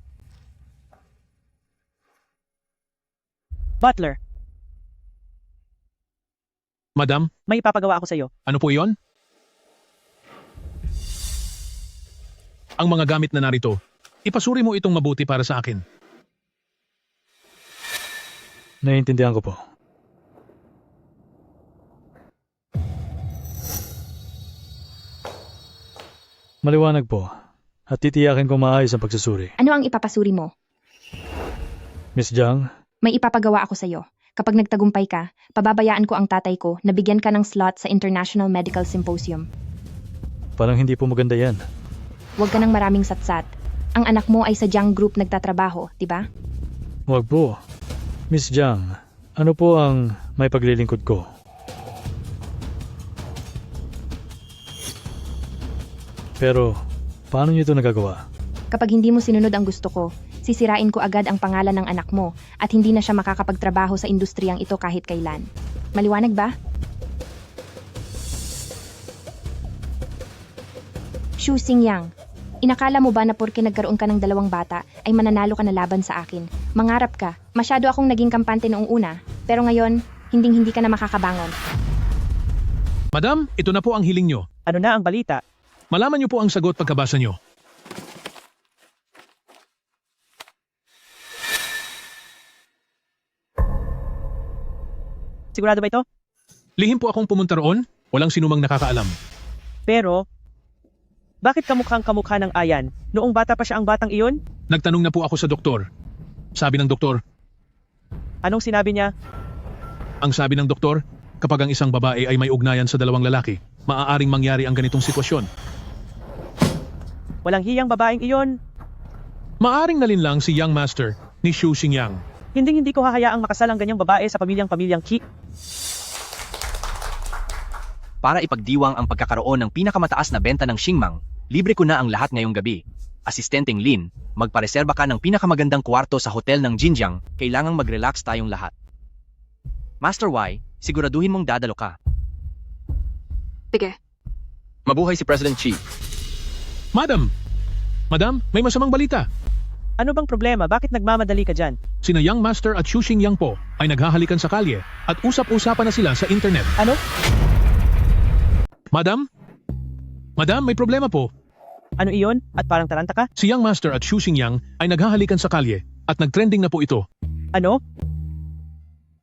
Butler, Madam, may ipapagawa ako sa iyo. ano po iyon? Ang mga gamit na narito, ipasuri mo itong mabuti para sa akin. Naiintindihan ko po. Maliwanag po. At titiyakin ko maayos ang pagsusuri. Ano ang ipapasuri mo? Miss Jiang, May ipapagawa ako sa'yo. Kapag nagtagumpay ka, pababayaan ko ang tatay ko na bigyan ka ng slot sa International Medical Symposium. parang hindi po maganda yan. Huwag ka ng maraming satsat. Ang anak mo ay sa Jiang Group nagtatrabaho, di ba? Huwag po. Miss Jiang, ano po ang may paglilingkod ko? Pero, paano niyo ito nagagawa? Kapag hindi mo sinunod ang gusto ko, sisirain ko agad ang pangalan ng anak mo at hindi na siya makakapagtrabaho sa industriyang ito kahit kailan. Maliwanag ba? Xu Xingyang, inakala mo ba na porke nagkaroon ka ng 2 bata ay mananalo ka na laban sa akin? Mangarap ka. Masyado akong naging kampante noong una, pero ngayon, hinding-hindi ka na makakabangon. Madam, ito na po ang hiling nyo. Ano na ang balita? Malaman nyo po ang sagot pagkabasa nyo. Sigurado ba ito? Lihim po akong pumunta roon, walang sinumang nakakaalam. Pero, bakit kamukhang-kamukha ng Ayan? Noong bata pa siya ang batang iyon? Nagtanong na po ako sa doktor. Sabi ng doktor, Anong sinabi niya? ang sabi ng doktor, kapag ang isang babae ay may ugnayan sa 2 lalaki, maaaring mangyari ang ganitong sitwasyon. Walang hiyang babaeng iyon. Maaring nalinlang si Young Master ni Xu Xingyang. Hindi ko hahayaang makasal ang ganyang babae sa pamilyang Qi. Para ipagdiwang ang pagkakaroon ng pinakamataas na benta ng Xingmang, libre ko na ang lahat ngayong gabi. Asistenteng Lin, magpareserba ka ng pinakamagandang kwarto sa hotel ng Jinjiang, kailangang mag-relax tayong lahat. Master Y, siguraduhin mong dadalo ka. Sige. Mabuhay si President Xi. Madam, may masamang balita. Ano bang problema? Bakit nagmamadali ka dyan? Sina Young Master at Xu Xingyang po ay naghahalikan sa kalye at usap-usapan na sila sa internet. Ano? Madam, may problema po. Ano iyon? At parang taranta ka? Si Young Master at Xu Xingyang ay naghahalikan sa kalye at nagtrending na po ito. Ano?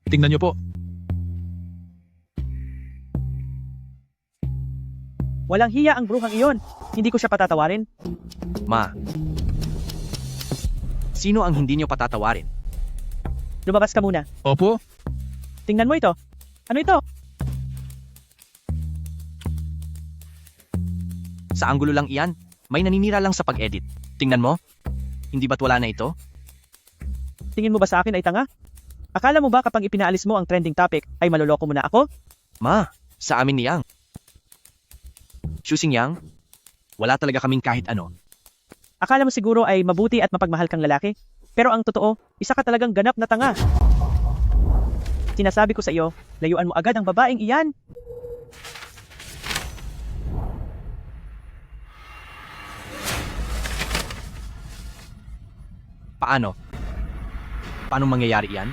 Tingnan niyo po. Walang hiya ang bruhang iyon. Hindi ko siya patatawarin. Ma. Sino ang hindi nyo patatawarin? Lumabas ka muna. Opo, Tingnan mo ito. Ano ito? Sa anggulo lang iyan, may naninira lang sa pag-edit. Tingnan mo. Hindi ba't wala na ito? Tingin mo ba sa akin ay tanga? Akala mo ba kapag ipinaalis mo ang trending topic ay maloloko mo na ako? Ma, sa amin niyang. Xu Xingyang, wala talaga kaming kahit ano. Akala mo siguro ay mabuti at mapagmahal kang lalaki? Pero ang totoo, isa ka talagang ganap na tanga. Sinasabi ko sa iyo, layuan mo agad ang babaeng iyan. Paano? Paano mangyayari iyan?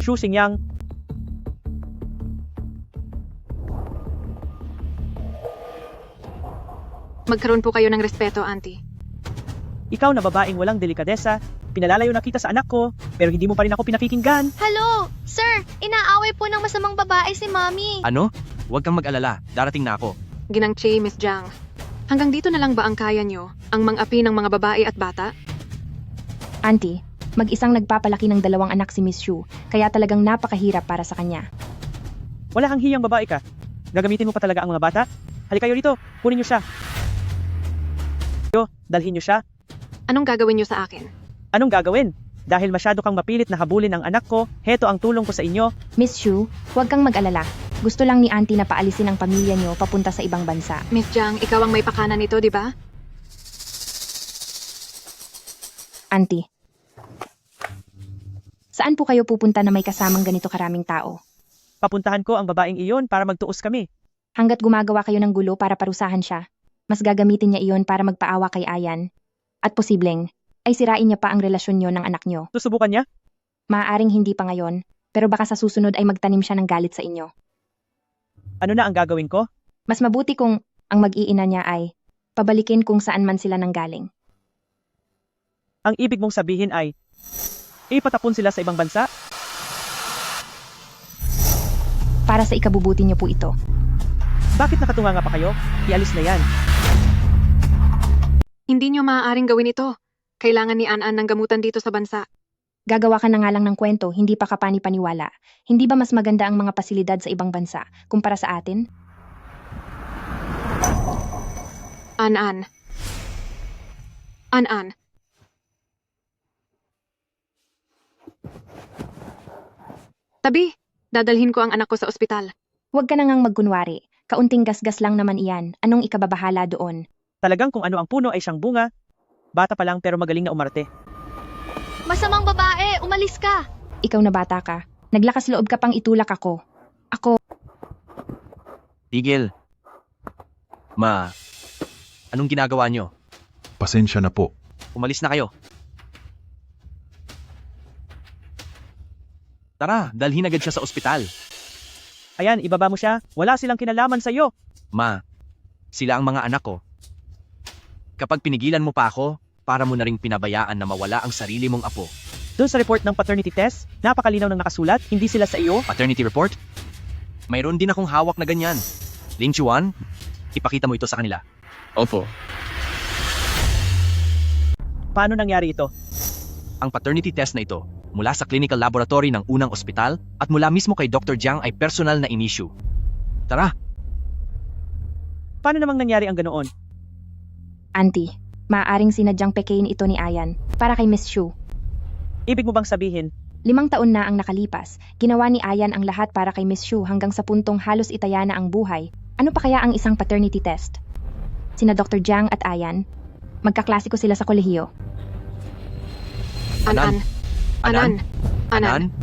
Xu Xingyang, Magkaroon po kayo ng respeto, auntie. ikaw na babaeng walang delikadesa, pinalalayo na kita sa anak ko, pero hindi mo pa rin ako pinakikinggan. Hello! Sir, inaaway po ng masamang babae si Mommy. Ano? Huwag kang mag-alala, darating na ako. Ginang Chi, Miss Jiang. Hanggang dito na lang ba ang kaya nyo? Ang mang-api ng mga babae at bata? Auntie, mag-isang nagpapalaki ng 2 anak si Miss Xu, kaya talagang napakahirap para sa kanya. Wala kang hiyang babae ka. Gagamitin mo pa talaga ang mga bata? Halika kayo dito, kunin niyo siya. Dalhin niyo siya. Anong gagawin nyo sa akin? Anong gagawin? Dahil masyado kang mapilit na habulin ang anak ko, heto ang tulong ko sa inyo. Miss Xu, huwag kang mag-alala. Gusto lang ni Auntie na paalisin ang pamilya niyo papunta sa ibang bansa. Miss Jiang, ikaw ang may pakana nito, di ba? Auntie, saan po kayo pupunta na may kasamang ganito karaming tao? Papuntahan ko ang babaeng iyon para magtuos kami. Hanggat gumagawa kayo ng gulo para parusahan siya, mas gagamitin niya iyon para magpaawa kay Ayan. At posibleng, ay sirain niya pa ang relasyon niyo ng anak niyo. Susubukan niya? Maaaring hindi pa ngayon, pero baka sa susunod ay magtanim siya ng galit sa inyo. Ano na ang gagawin ko? Mas mabuti kung ang mag-iina niya ay pabalikin kung saan man sila nanggaling. Ang ibig mong sabihin ay, ipatapon sila sa ibang bansa? Para sa ikabubuti niyo po ito. Bakit nakatunganga pa kayo? Ialis na yan. Hindi niyo maaaring gawin ito. Kailangan ni An-An ng gamutan dito sa bansa. Gagawa ka na nga lang ng kwento, hindi pa ka pani-paniwala. Hindi ba mas maganda ang mga pasilidad sa ibang bansa kumpara sa atin? An-An. An-An. Tabi, dadalhin ko ang anak ko sa ospital. Huwag ka na ngang magkunwari. Kaunting gasgas lang naman iyan. Anong ikababahala doon? Talagang kung ano ang puno ay siyang bunga. Bata pa lang pero magaling na umarte. Masamang babae, umalis ka! Ikaw na bata ka. Naglakas loob ka pang itulak ako. Ako, Tigil. Ma, anong ginagawa nyo? Pasensya na po. Umalis na kayo. Tara, dalhin agad siya sa ospital. Ayan, ibaba mo siya. Wala silang kinalaman sa iyo. Ma, sila ang mga anak ko. Kapag pinigilan mo pa ako, para mo na ring pinabayaan na mawala ang sarili mong apo. Doon sa report ng paternity test, napakalinaw ng nakasulat, hindi sila sa iyo. Paternity report? Mayroon din akong hawak na ganyan. Ling Chuan, ipakita mo ito sa kanila. Opo. Paano nangyari ito? Ang paternity test na ito, mula sa clinical laboratory ng unang ospital at mula mismo kay Dr. Jiang ay personal na inisyu. Tara, Paano namang nangyari ang ganoon? Auntie, maaaring sinadyang pekein ito ni Ayan para kay Miss Shu. Ibig mo bang sabihin, 5 taon na ang nakalipas, ginawa ni Ayan ang lahat para kay Miss Shu hanggang sa puntong halos itaya na ang buhay. Ano pa kaya ang isang paternity test? Sina Dr. Jiang at Ayan, magkaklasiko sila sa kolehiyo. An-An. An-An. Anan?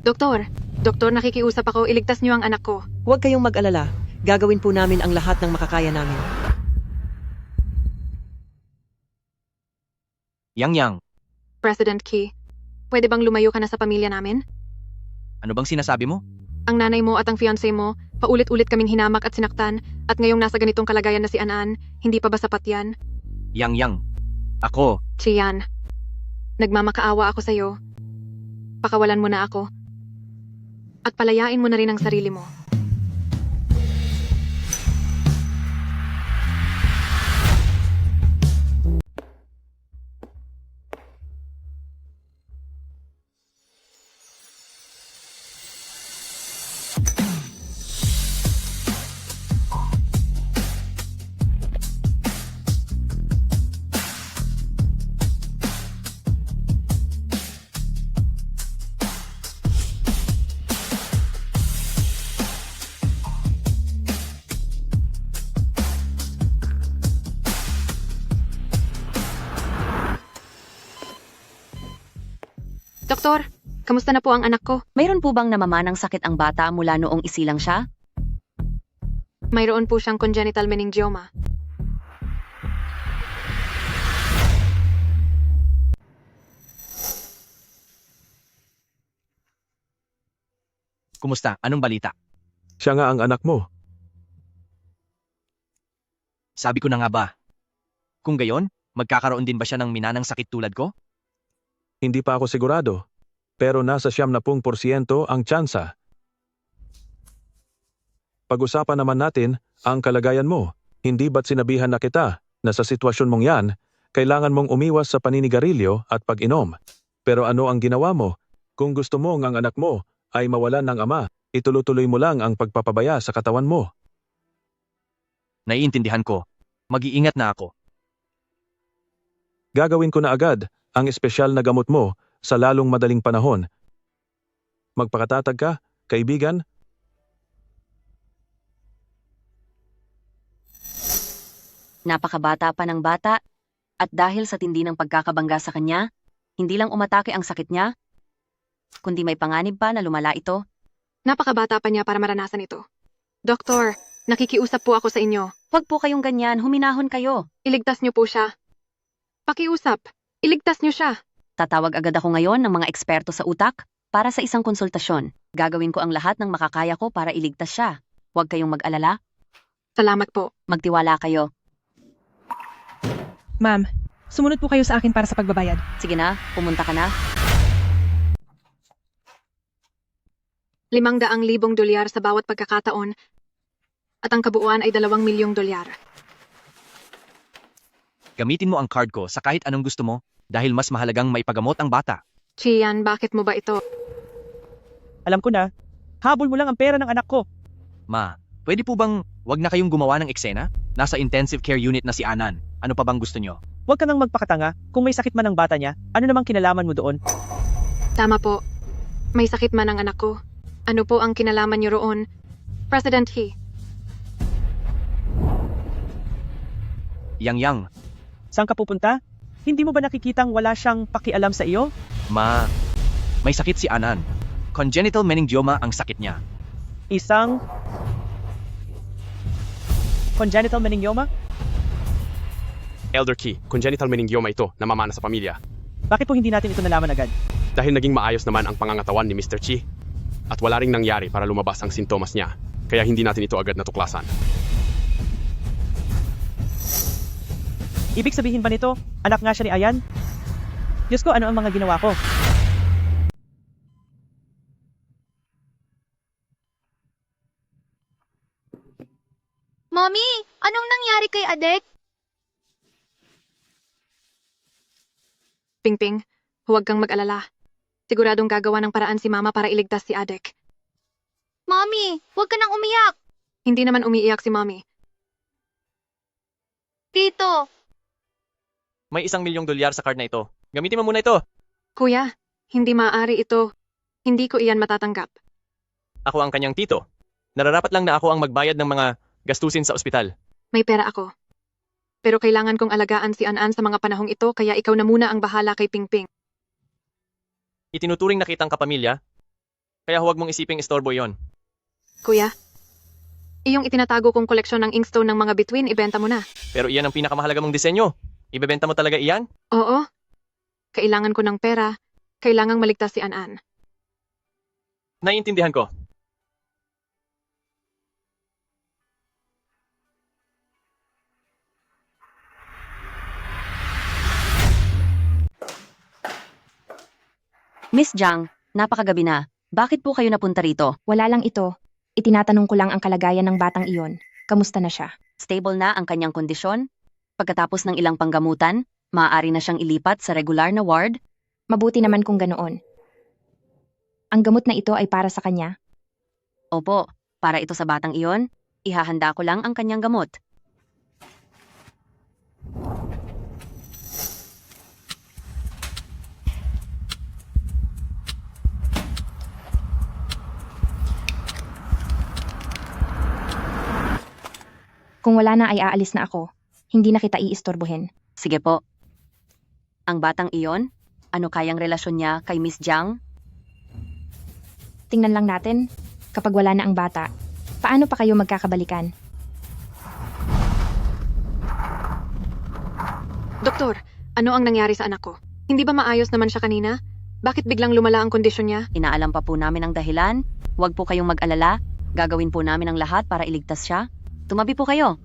Doktor, nakikiusap ako, iligtas niyo ang anak ko. Huwag kayong mag-alala. Gagawin po namin ang lahat ng makakaya namin. Yang. President Key, pwede bang lumayo ka na sa pamilya namin? Ano bang sinasabi mo? Ang nanay mo at ang fiancé mo, paulit-ulit kaming hinamak at sinaktan, at ngayong nasa ganitong kalagayan na si An-An, hindi pa ba sapat yan? Yang. Ako. Chian, nagmamakaawa ako sa'yo. Pakawalan mo na ako. At palayain mo na rin ang sarili mo. Doktor, kamusta na po ang anak ko? Mayroon po bang namamanang sakit ang bata mula noong isilang siya? Mayroon po siyang congenital meningioma. Kumusta? Anong balita? Siya nga ang anak mo. Sabi ko na nga ba? Kung gayon, magkakaroon din ba siya ng minanang sakit tulad ko? Hindi pa ako sigurado. Pero nasa 70% ang tsansa. Pag-usapan naman natin ang kalagayan mo. Hindi ba't sinabihan na kita na sa sitwasyon mong yan, kailangan mong umiwas sa paninigarilyo at pag-inom. Pero ano ang ginawa mo? Kung gusto mo ang anak mo ay mawalan ng ama, ituloy-tuloy mo lang ang pagpapabaya sa katawan mo. Naiintindihan ko. Mag-iingat na ako. Gagawin ko na agad ang espesyal na gamot mo sa lalong madaling panahon. Magpakatatag ka, kaibigan. Napakabata pa ng bata, at dahil sa tindi ng pagkakabangga sa kanya, hindi lang umatake ang sakit niya, kundi may panganib pa na lumala ito. Napakabata pa niya para maranasan ito. Doktor, nakikiusap po ako sa inyo. Huwag po kayong ganyan, huminahon kayo. Iligtas niyo po siya. Pakiusap, iligtas niyo siya. Tatawag agad ako ngayon ng mga eksperto sa utak para sa isang konsultasyon. Gagawin ko ang lahat ng makakaya ko para iligtas siya. Huwag kayong mag-alala. Salamat po. Magtiwala kayo. Ma'am, sumunod po kayo sa akin para sa pagbabayad. Sige na, pumunta ka na. $500,000 sa bawat pagkakataon at ang kabuuan ay $2,000,000. Gamitin mo ang card ko sa kahit anong gusto mo dahil mas mahalagang maipagamot ang bata. Chian, bakit mo ba ito? Alam ko na, habol mo lang ang pera ng anak ko. Ma, pwede po bang wag na kayong gumawa ng eksena? Nasa intensive care unit na si Anan. Ano pa bang gusto nyo? Huwag ka nang magpakatanga, kung may sakit man ang bata niya, ano namang kinalaman mo doon? Tama po. May sakit man ang anak ko. Ano po ang kinalaman niyo roon? President He. Yang. Saan ka pupunta? Hindi mo ba nakikitang wala siyang pakialam sa iyo? Ma, may sakit si Anan. Congenital meningioma ang sakit niya. Isang congenital meningioma? Elder Key, congenital meningioma ito, namamana sa pamilya. Bakit po hindi natin ito nalaman agad? Dahil naging maayos naman ang pangangatawan ni Mr. Chi. At wala ring nangyari para lumabas ang sintomas niya. Kaya hindi natin ito agad natuklasan. Ibig sabihin ba nito, anak nga siya ni Ayan? Diyos ko, ano ang mga ginawa ko? Mommy, anong nangyari kay Adek? Pingping, huwag kang mag-alala. Siguradong gagawa ng paraan si Mama para iligtas si Adek. Mommy, huwag ka nang umiyak. Hindi naman umiiyak si Mommy. Tito, May $1,000,000 sa card na ito. Gamitin mo muna ito. Kuya, hindi maaari ito. Hindi ko iyan matatanggap. Ako ang kanyang tito. Nararapat lang na ako ang magbayad ng mga gastusin sa ospital. May pera ako. Pero kailangan kong alagaan si Anan sa mga panahong ito kaya ikaw na muna ang bahala kay Pingping. Itinuturing na kitang kapamilya, kaya huwag mong isiping istorbo yon. Kuya, iyong itinatago kong koleksyon ng inkstone ng mga bituin, ibenta mo na. Pero iyan ang pinakamahalaga mong disenyo. Ibebenta mo talaga iyan? Oo. Kailangan ko ng pera. Kailangang maligtas si Anan. Naiintindihan ko. Miss Jiang, napakagabi na. Bakit po kayo napunta rito? Wala lang ito. Itinatanong ko lang ang kalagayan ng batang iyon. Kamusta na siya? Stable na ang kanyang kondisyon? Pagkatapos ng ilang panggamutan, maaari na siyang ilipat sa regular na ward? Mabuti naman kung ganoon. Ang gamot na ito ay para sa kanya. Opo, para ito sa batang iyon, ihahanda ko lang ang kanyang gamot. Kung wala na ay aalis na ako. Hindi na kita iistorbohin. Sige po. Ang batang iyon, ano kayang relasyon niya kay Miss Jiang? Tingnan lang natin, kapag wala na ang bata, paano pa kayo magkakabalikan? Doktor, ano ang nangyari sa anak ko? Hindi ba maayos naman siya kanina? Bakit biglang lumala ang kondisyon niya? Inaalam pa po namin ang dahilan. Huwag po kayong mag-alala. Gagawin po namin ang lahat para iligtas siya. Tumabi po kayo.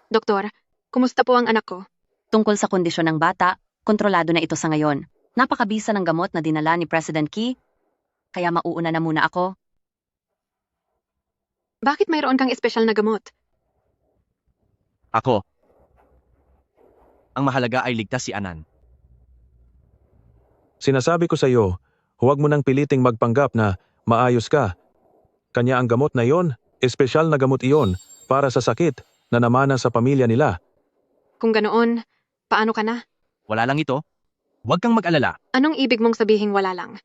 Doktor, kumusta po ang anak ko? Tungkol sa kondisyon ng bata, kontrolado na ito sa ngayon. Napakabisa ng gamot na dinala ni President Key, kaya mauuna na muna ako. Bakit mayroon kang espesyal na gamot? Ako. Ang mahalaga ay ligtas si Anan. Sinasabi ko sa iyo, huwag mo nang piliting magpanggap na maayos ka. Kanya ang gamot na iyon, espesyal na gamot iyon para sa sakit na namana sa pamilya nila. Kung ganoon, paano ka na? Wala lang ito. Huwag kang mag-alala. Anong ibig mong sabihing wala lang?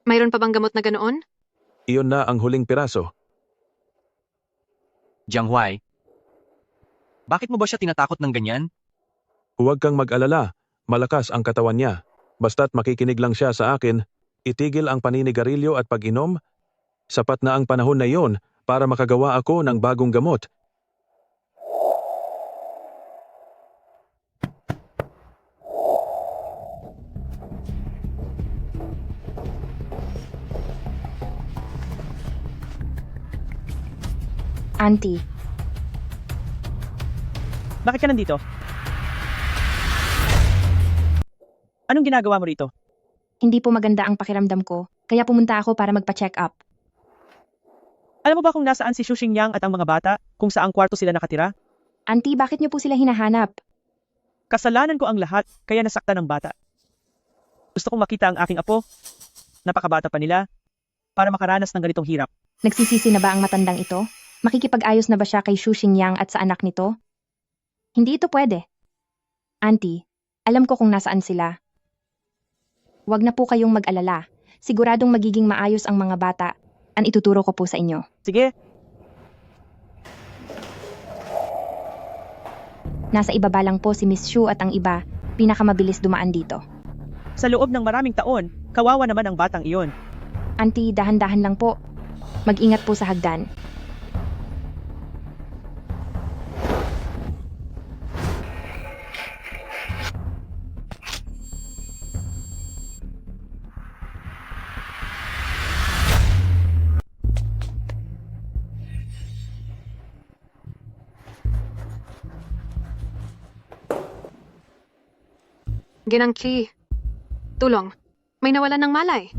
Mayroon pa bang gamot na ganoon? Iyon na ang huling piraso. Jiang Huai, bakit mo ba siya tinatakot ng ganyan? Huwag kang mag-alala, malakas ang katawan niya. Basta't makikinig lang siya sa akin, itigil ang paninigarilyo at pag-inom. Sapat na ang panahon na iyon para makagawa ako ng bagong gamot. Auntie, Bakit ka nandito? Anong ginagawa mo rito? hindi po maganda ang pakiramdam ko, kaya pumunta ako para magpa-check up. Alam mo ba kung nasaan si Xu Xingyang at ang mga bata? Kung saang kwarto sila nakatira? Auntie, bakit niyo po sila hinahanap? Kasalanan ko ang lahat, kaya nasaktan ng bata. Gusto kong makita ang aking apo. Napakabata pa nila. Para makaranas ng ganitong hirap. Nagsisisi na ba ang matandang ito? Makikipag-ayos na ba siya kay Xu Xingyang at sa anak nito? Hindi ito pwede. Auntie, alam ko kung nasaan sila. Huwag na po kayong mag-alala. Siguradong magiging maayos ang mga bata. Ang ituturo ko po sa inyo. Sige. Nasa ibaba lang po si Miss Xu at ang iba, pinakamabilis dumaan dito. Sa loob ng maraming taon, kawawa naman ang batang iyon. Auntie, dahan-dahan lang po. Mag-ingat po sa hagdan. Ginang Chi. Tulong. May nawalan ng malay.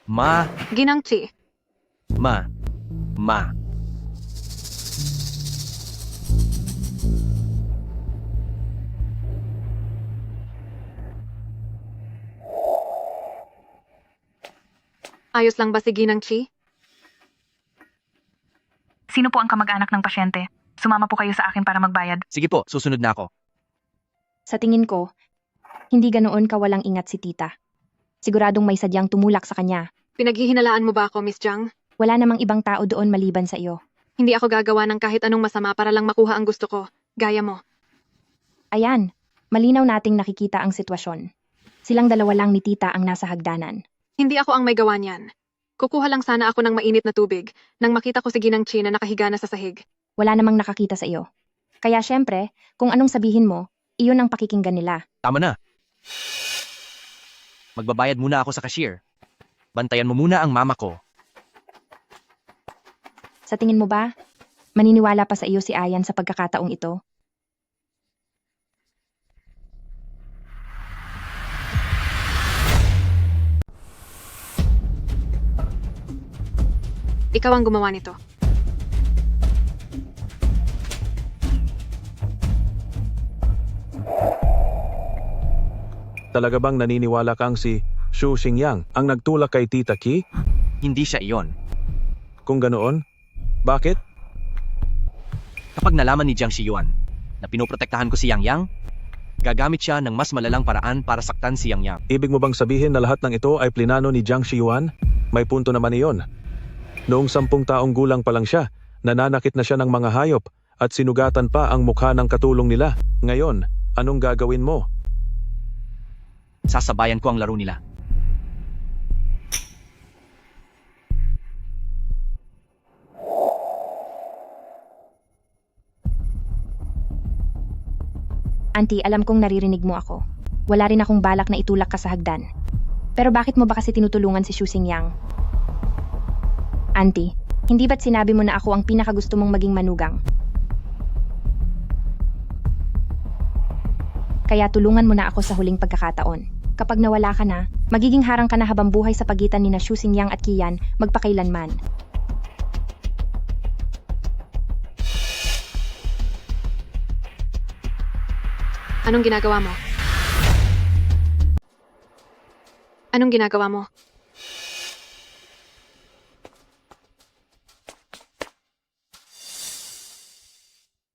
Ma, Ginang Chi. ma. Ayos lang ba si Ginang Chi? Sino po ang kamag-anak ng pasyente? Sumama po kayo sa akin para magbayad. Sige po, susunod na ako. Sa tingin ko, hindi ganoon kawalang ingat si tita. Siguradong may sadyang tumulak sa kanya. Pinaghihinalaan mo ba ako, Miss Jiang? Wala namang ibang tao doon maliban sa iyo. Hindi ako gagawa ng kahit anong masama para lang makuha ang gusto ko. Gaya mo. Ayan, malinaw nating nakikita ang sitwasyon. Silang dalawa lang ni tita ang nasa hagdanan. Hindi ako ang may gawa niyan. Kukuha lang sana ako ng mainit na tubig nang makita ko si Ginang Chi na nakahiga na sa sahig. Wala namang nakakita sa iyo. Kaya syempre, kung anong sabihin mo, iyon ang pakikinggan nila. Tama na. Magbabayad muna ako sa cashier. Bantayan mo muna ang mama ko. Sa tingin mo ba, maniniwala pa sa iyo si Ayan sa pagkakataong ito? Ikaw ang gumawa nito. Talaga bang naniniwala kang si Xu Xingyang ang nagtulak kay Tita Qi? Hindi siya iyon. Kung ganoon, bakit? Kapag nalaman ni Jiang Xiyuan na pinoprotektahan ko si Yang Yang, gagamit siya ng mas malalang paraan para saktan si Yang Yang. Ibig mo bang sabihin na lahat ng ito ay plinano ni Jiang Xiyuan? May punto naman iyon. Noong 10 taong gulang pa lang siya, nananakit na siya ng mga hayop at sinugatan pa ang mukha ng katulong nila. Ngayon, anong gagawin mo? Sasabayan ko ang laro nila. Auntie, alam kong naririnig mo ako. Wala rin akong balak na itulak ka sa hagdan. Pero bakit mo ba kasi tinutulungan si Xu Xingyang? Auntie, hindi ba't sinabi mo na ako ang pinakagusto mong maging manugang? Kaya tulungan mo na ako sa huling pagkakataon. Kapag nawala ka na, magiging harang ka na habang buhay sa pagitan ni na Xu Xingyang at Qian magpakailanman. Anong ginagawa mo? Anong ginagawa mo?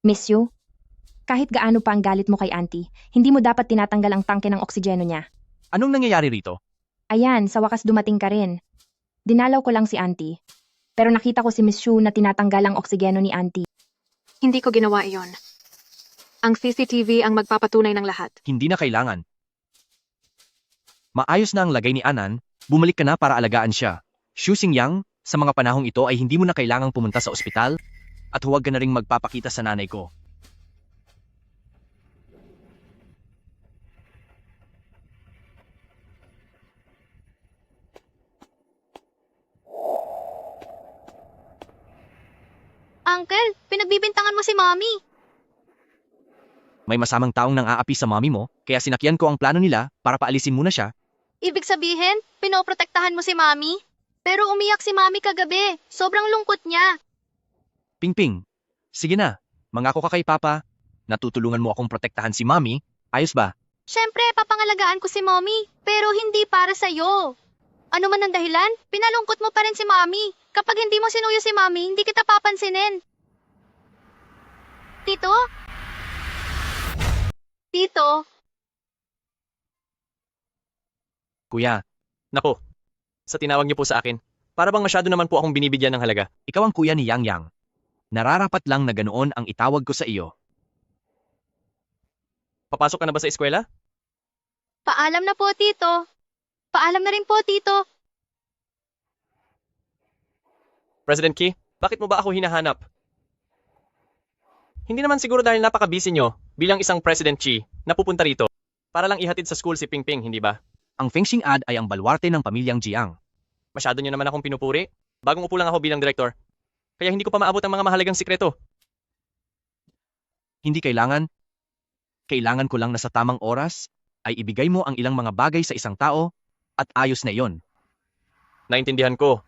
Miss Yu, kahit gaano pa ang galit mo kay Auntie, hindi mo dapat tinatanggal ang tangke ng oksijeno niya. Anong nangyayari rito? Ayan, sa wakas dumating ka rin. Dinalaw ko lang si Auntie. Pero nakita ko si Miss Xu na tinatanggal ang oksigeno ni Auntie. Hindi ko ginawa iyon. Ang CCTV ang magpapatunay ng lahat. Hindi na kailangan. Maayos na ang lagay ni Anan, bumalik ka na para alagaan siya. Xu Xingyang, sa mga panahong ito ay hindi mo na kailangang pumunta sa ospital at huwag ka na ring magpapakita sa nanay ko. Uncle? Pinagbibintangan mo si Mommy. May masamang taong nang aapi sa mommy mo, kaya sinakyan ko ang plano nila para paalisin muna siya. Ibig sabihin, pinoprotektahan mo si Mommy? Pero umiyak si Mommy kagabi. Sobrang lungkot niya. Pingping, sige na, mangako ka kay Papa. Natutulungan mo akong protektahan si mommy, ayos ba? Siyempre, papangalagaan ko si Mommy, pero hindi para sa'yo. Ano man ang dahilan, pinalungkot mo pa rin si Mommy. Kapag hindi mo sinuyo si Mommy, hindi kita papansinin. Tito? Tito? Kuya, nako, sa tinawag niyo po sa akin, para bang masyado naman po akong binibigyan ng halaga. Ikaw ang kuya ni Yang Yang. Nararapat lang na ganoon ang itawag ko sa iyo. Papasok ka na ba sa eskwela? Paalam na po, Tito. Paalam na rin po, Tito. President Key, bakit mo ba ako hinahanap? Hindi naman siguro dahil napaka-busy nyo bilang isang President Chi na pupunta rito para lang ihatid sa school si Pingping, hindi ba? Ang Fengxing Ad ay ang balwarte ng pamilyang Jiang. Masyado nyo naman akong pinupuri. Bagong upo lang ako bilang direktor. Kaya hindi ko pa maabot ang mga mahalagang sikreto. Hindi kailangan. Kailangan ko lang na sa tamang oras ay ibigay mo ang ilang mga bagay sa isang tao at ayos na iyon. Naintindihan ko.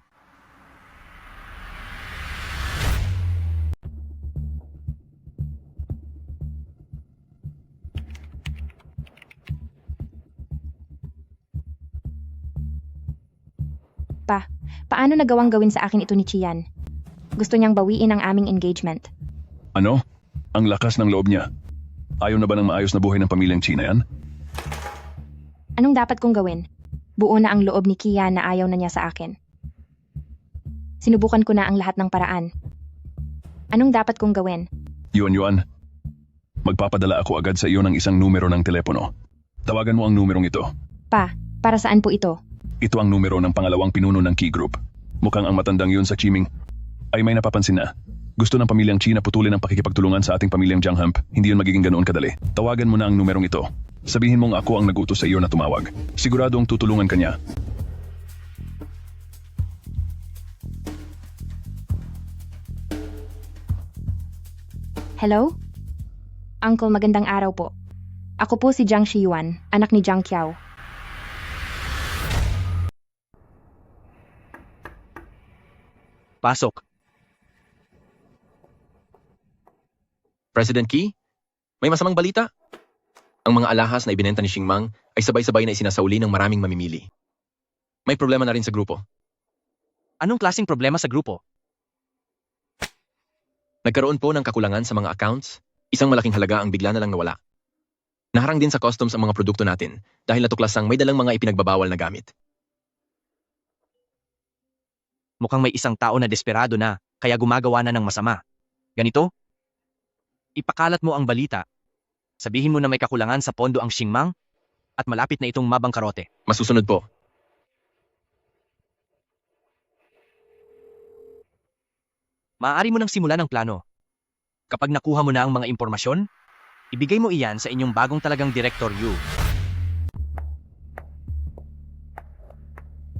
Paano nagawang gawin sa akin ito ni Chian? Gusto niyang bawiin ang aming engagement. Ano? Ang lakas ng loob niya. Ayaw na ba ng maayos na buhay ng pamilyang China yan? Anong dapat kong gawin? Buo na ang loob ni Kian na ayaw na niya sa akin. Sinubukan ko na ang lahat ng paraan. Anong dapat kong gawin? Yuan. Magpapadala ako agad sa iyo ng isang numero ng telepono. Tawagan mo ang numerong ito. Para saan po ito? Ito ang numero ng pangalawang pinuno ng Key Group. Mukhang ang matandang yun sa Chiming ay may napapansin na. Gusto ng pamilyang Chi na putulin ang pakikipagtulungan sa ating pamilyang Jianghamp. Hindi yun magiging ganoon kadali. Tawagan mo na ang numerong ito. Sabihin mong ako ang nag-utos sa iyo na tumawag. Siguradong tutulungan ka niya. Hello? Uncle, magandang araw po. Ako po si Jiang Shiyuan, anak ni Jiang Qiao. Pasok. President Key, may masamang balita. Ang mga alahas na ibinenta ni Xingmang ay sabay-sabay na isinasauli ng maraming mamimili. May problema na rin sa grupo. Anong klaseng problema sa grupo? Nagkaroon po ng kakulangan sa mga accounts, isang malaking halaga ang bigla na lang nawala. Naharang din sa customs ang mga produkto natin dahil natuklasang may dalang mga ipinagbabawal na gamit. Mukhang may isang tao na desperado na, kaya gumagawa na ng masama. Ganito? Ipakalat mo ang balita. Sabihin mo na may kakulangan sa pondo ang Xingmang at malapit na itong mabangkarote. Masusunod po. Maaari mo nang simulan ang plano. Kapag nakuha mo na ang mga impormasyon, ibigay mo iyan sa inyong bagong talagang Director Yu.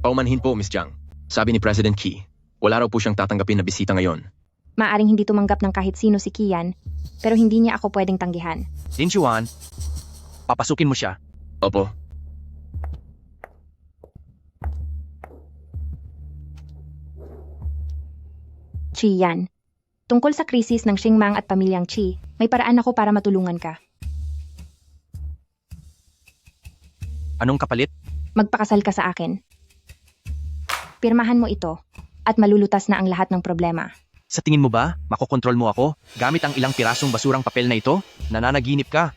Paumanhin po, Miss Jiang. Sabi ni President Key, wala raw po siyang tatanggapin na bisita ngayon. Maaring hindi tumanggap ng kahit sino si Kian, pero hindi niya ako pwedeng tanggihan. Lin Chuan, papasukin mo siya. Opo. Chian, tungkol sa krisis ng Xingmang at pamilyang Chi, may paraan ako para matulungan ka. Anong kapalit? Magpakasal ka sa akin. Pirmahan mo ito, at malulutas na ang lahat ng problema. Sa tingin mo ba, makokontrol mo ako gamit ang ilang pirasong basurang papel na ito? Nananaginip ka.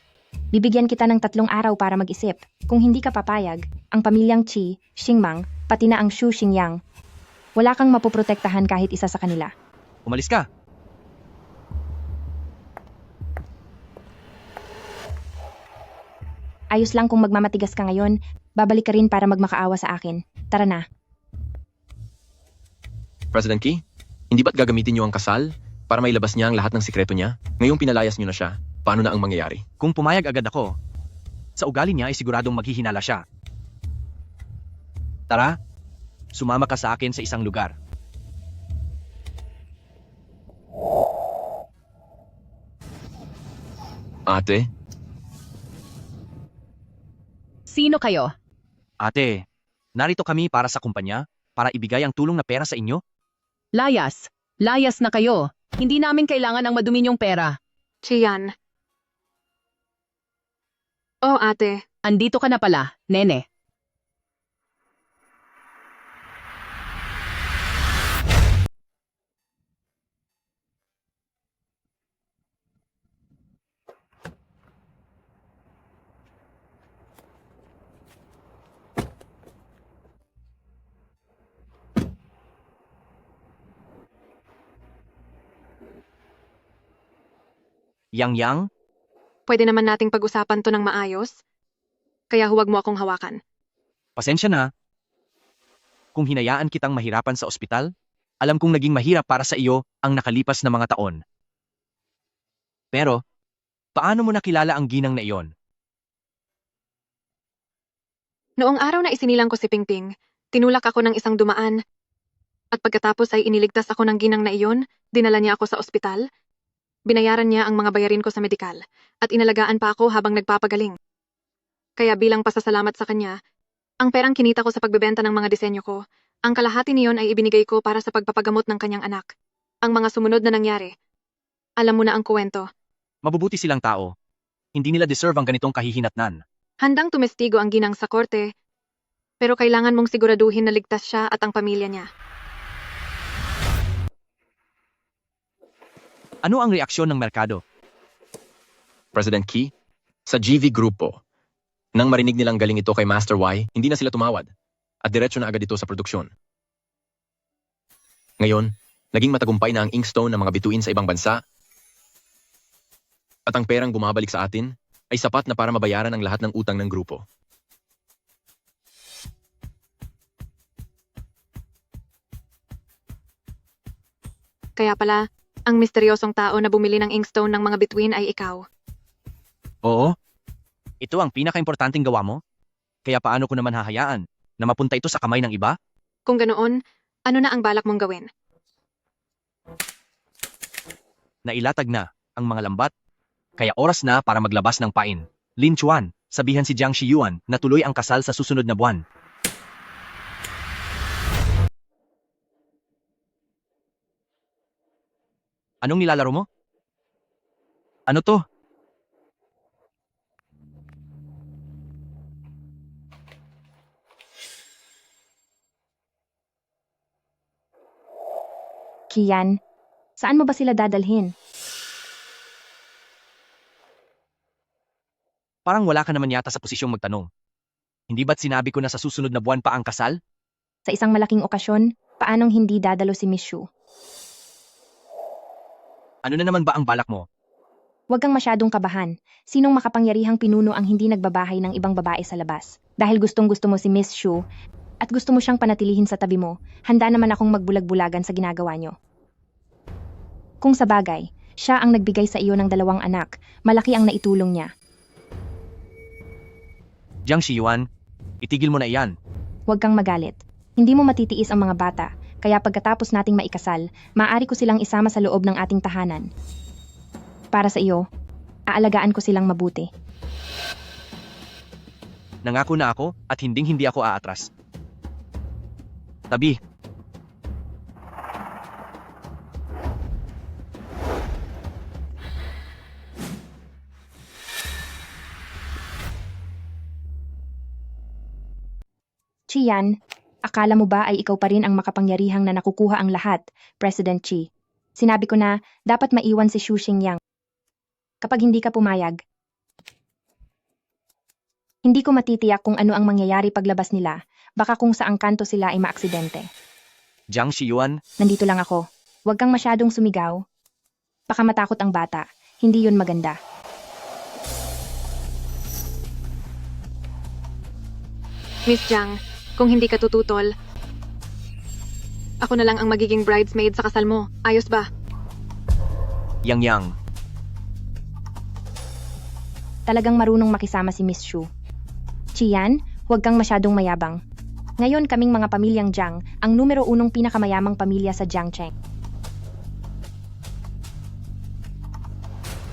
Bibigyan kita ng 3 araw para mag-isip. Kung hindi ka papayag, ang pamilyang Chi, Xingmang, pati na ang Shu Xingyang, wala kang mapoprotektahan kahit isa sa kanila. Umalis ka. Ayos lang kung magmamatigas ka ngayon, babalik ka rin para magmakaawa sa akin. Tara na. President Key, hindi ba't gagamitin niyo ang kasal para mailabas niya ang lahat ng sikreto niya? Ngayong pinalayas niyo na siya, paano na ang mangyayari? Kung pumayag agad ako, sa ugali niya ay siguradong maghihinala siya. Tara, sumama ka sa akin sa isang lugar. Ate, Sino kayo? Ate, narito kami para sa kumpanya, para ibigay ang tulong na pera sa inyo. Layas. Layas na kayo. Hindi namin kailangan ang madumi niyong pera. Chian. Oh, ate. Andito ka na pala, nene. Yang, Pwede naman nating pag-usapan to ng maayos. Kaya huwag mo akong hawakan. pasensya na. Kung hinayaan kitang mahirapan sa ospital, alam kong naging mahirap para sa iyo ang nakalipas na mga taon. Pero, paano mo nakilala ang ginang na iyon? Noong araw na isinilang ko si Pingping, tinulak ako ng isang dumaan. At pagkatapos ay iniligtas ako ng ginang na iyon, dinala niya ako sa ospital. Binayaran niya ang mga bayarin ko sa medikal, at inalagaan pa ako habang nagpapagaling. Kaya bilang pasasalamat sa kanya, ang perang kinita ko sa pagbebenta ng mga disenyo ko, ang kalahati niyon ay ibinigay ko para sa pagpapagamot ng kanyang anak. Ang mga sumunod na nangyari. Alam mo na ang kwento. Mabubuti silang tao. Hindi nila deserve ang ganitong kahihinatnan. Handang tumestigo ang ginang sa korte, pero kailangan mong siguraduhin na ligtas siya at ang pamilya niya. Ano ang reaksyon ng merkado? President Key, sa GV Grupo, nang marinig nilang galing ito kay Master Y, hindi na sila tumawad at diretso na agad ito sa produksyon. Ngayon, naging matagumpay na ang Inkstone ng mga bituin sa ibang bansa at ang perang bumabalik sa atin ay sapat na para mabayaran ang lahat ng utang ng grupo. Kaya pala, ang misteryosong tao na bumili ng Inkstone ng mga bituin ay ikaw. Oo. Ito ang pinaka-importanting gawa mo. Kaya paano ko naman hahayaan na mapunta ito sa kamay ng iba? Kung ganoon, ano na ang balak mong gawin? Nailatag na ang mga lambat. Kaya oras na para maglabas ng pain. Lin Chuan, sabihan si Jiang Shiyuan na tuloy ang kasal sa susunod na buwan. Anong nilalaro mo? Ano to? Kian, saan mo ba sila dadalhin? Parang wala ka naman yata sa posisyong magtanong. Hindi ba't sinabi ko na sa susunod na buwan pa ang kasal? Sa isang malaking okasyon, paanong hindi dadalo si Miss Shu? Ano na naman ba ang balak mo? Huwag kang masyadong kabahan. Sinong makapangyarihang pinuno ang hindi nagbabahay ng ibang babae sa labas? Dahil gustong-gusto mo si Miss Shu at gusto mo siyang panatilihin sa tabi mo, handa naman akong magbulag-bulagan sa ginagawa niyo. Kung sa bagay, siya ang nagbigay sa iyo ng 2 anak, malaki ang naitulong niya. Jiang Shiyuan, itigil mo na iyan. Huwag kang magalit. Hindi mo matitiis ang mga bata, kaya pagkatapos nating maikasal, maaari ko silang isama sa loob ng ating tahanan. Para sa iyo, aalagaan ko silang mabuti. Nangako na ako at hindi ako aatras. Tabi. Chian, akala mo ba ay ikaw pa rin ang makapangyarihang na nakukuha ang lahat, President Chi? Sinabi ko na dapat maiwan si Xu Xingyang. Kapag hindi ka pumayag, hindi ko matitiyak kung ano ang mangyayari paglabas nila, baka kung saang kanto sila ay maaksidente. Jiang Shiyuan, Nandito lang ako. Huwag kang masyadong sumigaw. Baka matakot ang bata. Hindi yun maganda. Miss Jiang, kung hindi ka tututol, ako na lang ang magiging bridesmaid sa kasal mo. Ayos ba? Yang. Talagang marunong makisama si Miss Shu. Chian, huwag kang masyadong mayabang. Ngayon kaming mga pamilyang Jiang, ang numero 1 pinakamayamang pamilya sa Jiangcheng.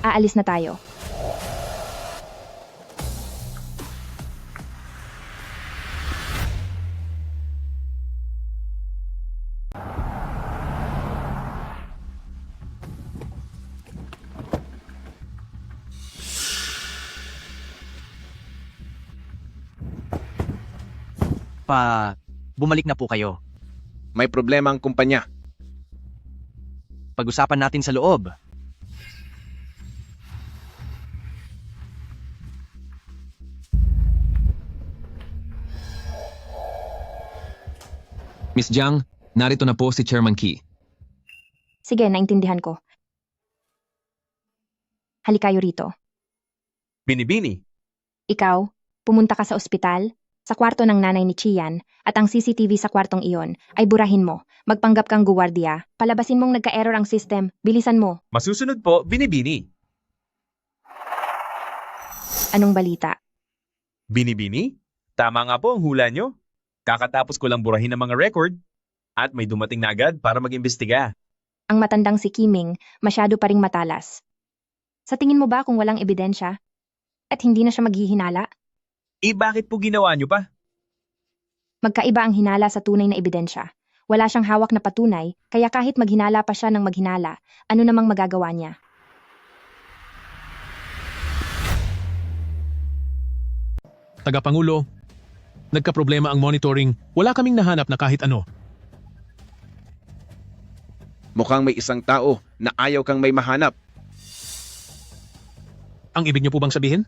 Aalis na tayo. Bumalik na po kayo. May problema ang kumpanya. Pag-usapan natin sa loob. Miss Jiang, narito na po si Chairman Key. Sige, naintindihan ko. Halikayo rito. Binibini. Ikaw, pumunta ka sa ospital, sa kwarto ng nanay ni Chian, at ang CCTV sa kwartong iyon ay burahin mo. Magpanggap kang guwardiya, palabasin mong nagka-error ang system, bilisan mo. Masusunod po, binibini. Anong balita? Binibini? Tama nga po ang hula nyo. Kakatapos ko lang burahin ang mga record at may dumating na agad para mag-imbestiga. Ang matandang si Kiming, masyado pa ring matalas. Sa tingin mo ba kung walang ebidensya? At hindi na siya maghihinala? Bakit po ginawa nyo pa? Magkaiba ang hinala sa tunay na ebidensya. Wala siyang hawak na patunay, kaya kahit maghinala pa siya ng maghinala, ano namang magagawa niya? Tagapangulo, nagkaproblema ang monitoring. Wala kaming nahanap na kahit ano. Mukhang may isang tao na ayaw kang may mahanap. Ang ibig niyo po bang sabihin?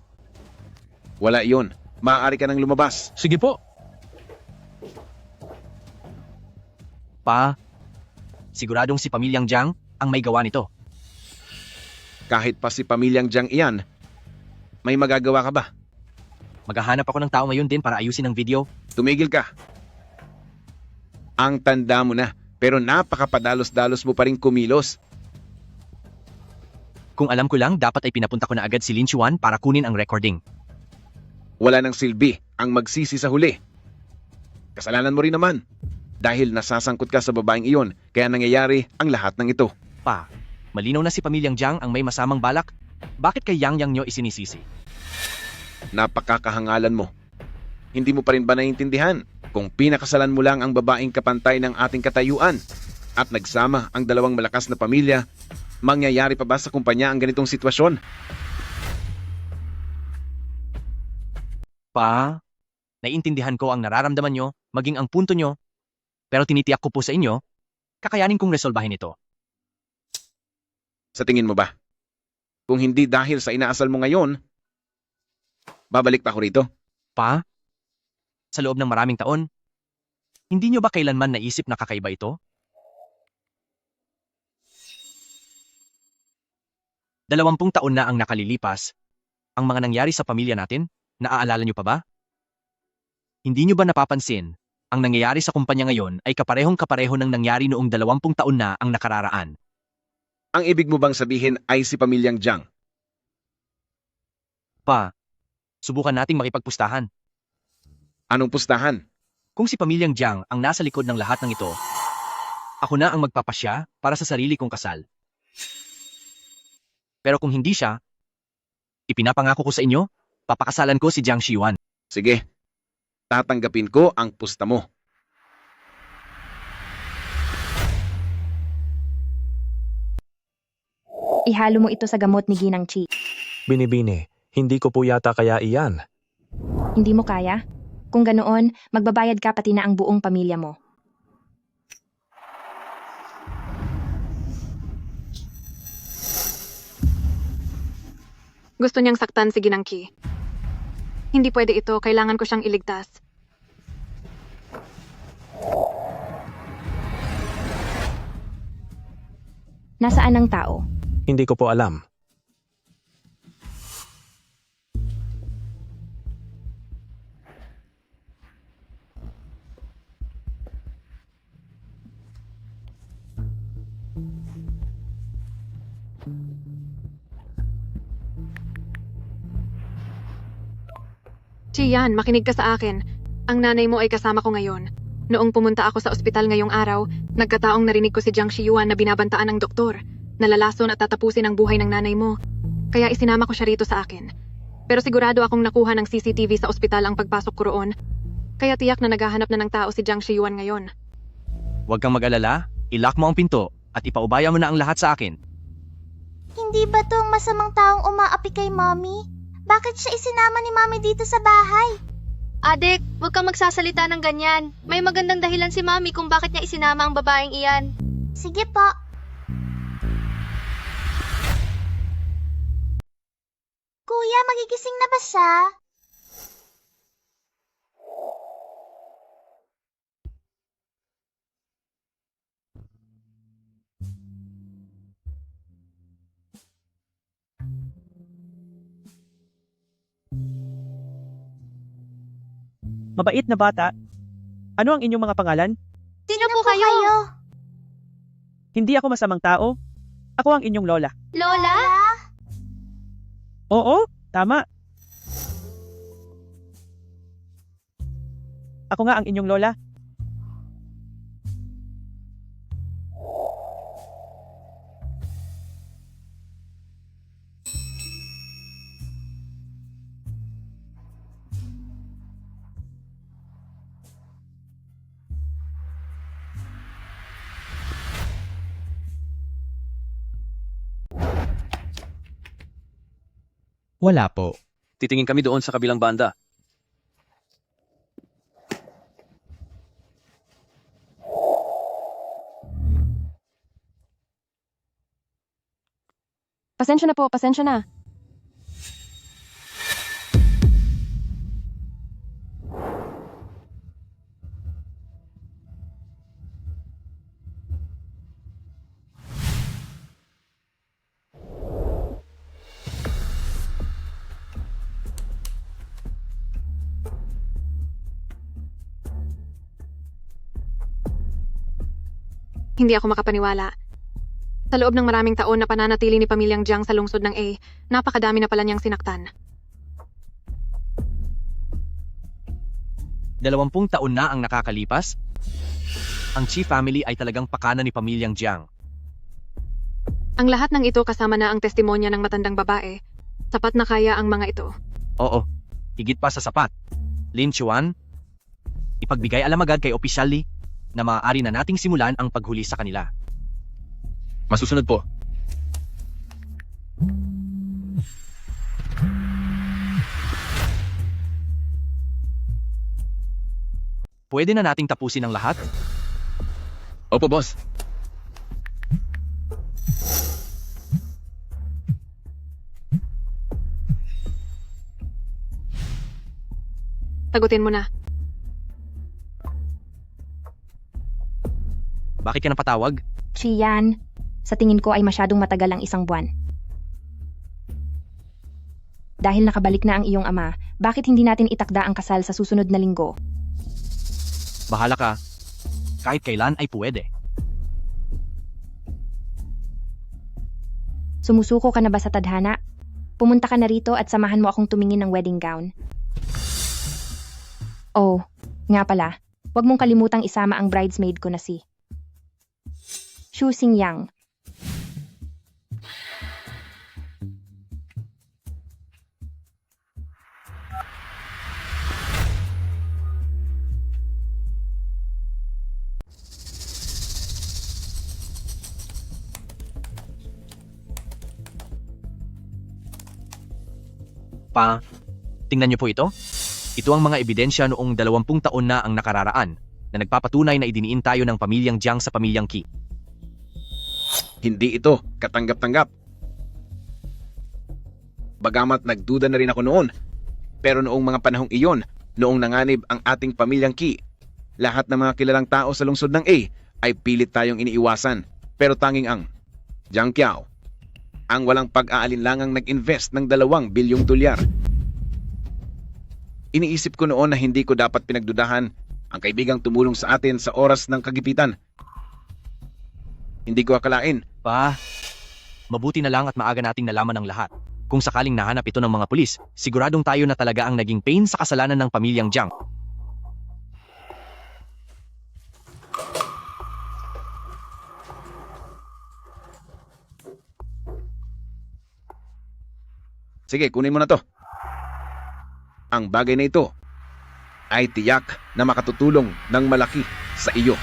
Wala iyon. Maaari ka nang lumabas. Sige po. Siguradong si Pamilyang Jiang ang may gawa nito. Kahit pa si Pamilyang Jiang iyan, may magagawa ka ba? Maghahanap ako ng tao ngayon din para ayusin ang video. Tumigil ka. Ang tanda mo na, pero napakapadalos-dalos mo pa rin kumilos. Kung alam ko lang, dapat ay pinapunta ko na agad si Lin Chuan para kunin ang recording. Wala nang silbi ang magsisi sa huli. Kasalanan mo rin naman. Dahil nasasangkot ka sa babaeng iyon, kaya nangyayari ang lahat ng ito. Malinaw na si Pamilyang Jiang ang may masamang balak. Bakit kay Yang Yang nyo isinisisi? Napakakahangalan mo. Hindi mo pa rin ba naiintindihan kung pinakasalan mo lang ang babaeng kapantay ng ating katayuan at nagsama ang dalawang malakas na pamilya, mangyayari pa ba sa kumpanya ang ganitong sitwasyon? Naiintindihan ko ang nararamdaman nyo, maging ang punto nyo, pero tinitiyak ko po sa inyo, kakayanin kong resolbahin ito. Sa tingin mo ba? Kung hindi dahil sa inaasal mo ngayon, babalik pa ako rito? Sa loob ng maraming taon, hindi nyo ba kailanman naisip na kakaiba ito? 20 taon na ang nakalilipas. Ang mga nangyari sa pamilya natin, naaalala nyo pa ba? Hindi nyo ba napapansin, ang nangyayari sa kumpanya ngayon ay kaparehong-kapareho ng nangyari noong 20 taon na ang nakararaan? Ang ibig mo bang sabihin ay si Pamilyang Jiang? Subukan nating makipagpustahan. Anong pustahan? Kung si Pamilyang Jiang ang nasa likod ng lahat ng ito, ako na ang magpapasya para sa sarili kong kasal. Pero kung hindi siya, ipinapangako ko sa inyo, papakasalan ko si Jiang Xiuan. Sige, tatanggapin ko ang pusta mo. Ihalo mo ito sa gamot ni Ginang Chi. Binibini, hindi ko po yata kaya iyan. Hindi mo kaya? Kung ganoon, magbabayad ka pati na ang buong pamilya mo. Gusto niyang saktan si Ginang Ki. Hindi pwede ito, kailangan ko siyang iligtas. Nasaan ang tao? Hindi ko po alam. Chian, makinig ka sa akin. Ang nanay mo ay kasama ko ngayon. Noong pumunta ako sa ospital ngayong araw, nagkataong narinig ko si Jiang Xiuan na binabantaan ng doktor. Nalalason at tatapusin ang buhay ng nanay mo. Kaya isinama ko siya rito sa akin. Pero sigurado akong nakuha ng CCTV sa ospital ang pagpasok ko roon. Kaya tiyak na naghahanap na ng tao si Jiang Xiuan ngayon. Huwag kang mag-alala, ilock mo ang pinto at ipaubaya mo na ang lahat sa akin. Hindi ba to ang masamang taong umaapi kay Mommy? Bakit siya isinama ni Mommy dito sa bahay? Adek, huwag kang magsasalita ng ganyan. May magandang dahilan si Mami kung bakit niya isinama ang babaeng iyan. Sige po. Kuya, magigising na ba siya? Mabait na bata. Ano ang inyong mga pangalan? Sino po kayo? Hindi ako masamang tao. Ako ang inyong lola. Lola? Oo, tama. Ako nga ang inyong lola. Wala po. Titingin kami doon sa kabilang banda. Pasensya na po, pasensya na. Hindi ako makapaniwala. Sa loob ng maraming taon na pananatili ni Pamilyang Jiang sa lungsod ng A, napakadami na pala niyang sinaktan. 20 taon na ang nakakalipas. Ang Chi family ay talagang pakana ni Pamilyang Jiang. Ang lahat ng ito kasama na ang testimonya ng matandang babae. Sapat na kaya ang mga ito. Oo, higit pa sa sapat. Lin Chuan, ipagbigay alam agad kay opisyal Li na maaari na nating simulan ang paghuli sa kanila. Masusunod po. Pwede na nating tapusin ang lahat? Opo, boss. Sagutin mo na. Bakit ka napatawag? Chian, sa tingin ko ay masyadong matagal ang isang buwan. Dahil nakabalik na ang iyong ama, bakit hindi natin itakda ang kasal sa susunod na linggo? Bahala ka. Kahit kailan ay pwede. Sumusuko ka na ba sa tadhana? Pumunta ka na rito at samahan mo akong tumingin ng wedding gown. Oh, nga pala, huwag mong kalimutang isama ang bridesmaid ko na si Xu Xingyang. Tingnan niyo po ito. Ito ang mga ebidensya noong 20 taon na ang nakararaan na nagpapatunay na idiniin tayo ng Pamilyang Jiang sa Pamilyang Qi. Hindi ito katanggap-tanggap. Bagamat nagduda na rin ako noon, pero noong mga panahong iyon, noong nanganib ang ating Pamilyang Qi, lahat ng mga kilalang tao sa lungsod ng A ay pilit tayong iniiwasan, pero tanging ang Jiang Qiao ang walang pag-aalinlangang nag-invest ng 2 bilyong dolyar. Iniisip ko noon na hindi ko dapat pinagdudahan ang kaibigang tumulong sa atin sa oras ng kagipitan. Hindi ko akalain. Mabuti na lang at maaga nating nalaman ang lahat. Kung sakaling nahanap ito ng mga pulis, siguradong tayo na talaga ang naging pain sa kasalanan ng Pamilyang Jiang. Sige, kunin mo na to. Ang bagay na ito ay tiyak na makatutulong ng malaki sa iyo.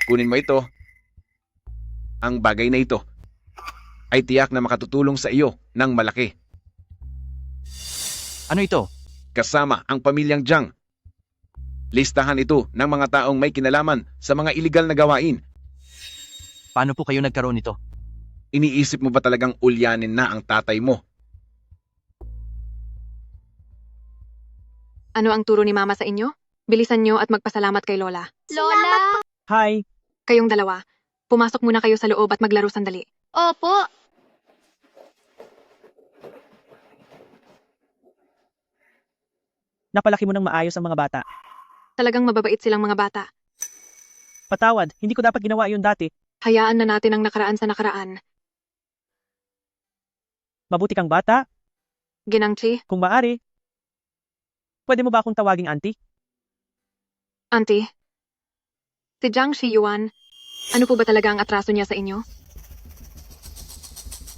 Kunin mo ito. Ang bagay na ito ay tiyak na makatutulong sa iyo ng malaki. Ano ito? kasama ang pamilyang Jiang. Listahan ito ng mga taong may kinalaman sa mga iligal na gawain. Paano po kayo nagkaroon nito? Iniisip mo ba talagang ulyanin na ang tatay mo? Ano ang turo ni Mama sa inyo? Bilisan nyo at magpasalamat kay Lola. Lola! Hi! Kayong dalawa, pumasok muna kayo sa loob at maglaro sandali. Opo. Napalaki mo ng maayos ang mga bata. Talagang mababait silang mga bata. Patawad, hindi ko dapat ginawa yun dati. Hayaan na natin ang nakaraan sa nakaraan. Mabuti kang bata. Ginang Chi, Kung maaari, pwede mo ba akong tawaging auntie? Auntie. Si Jiang Shiyuan, ano po ba talaga ang atraso niya sa inyo?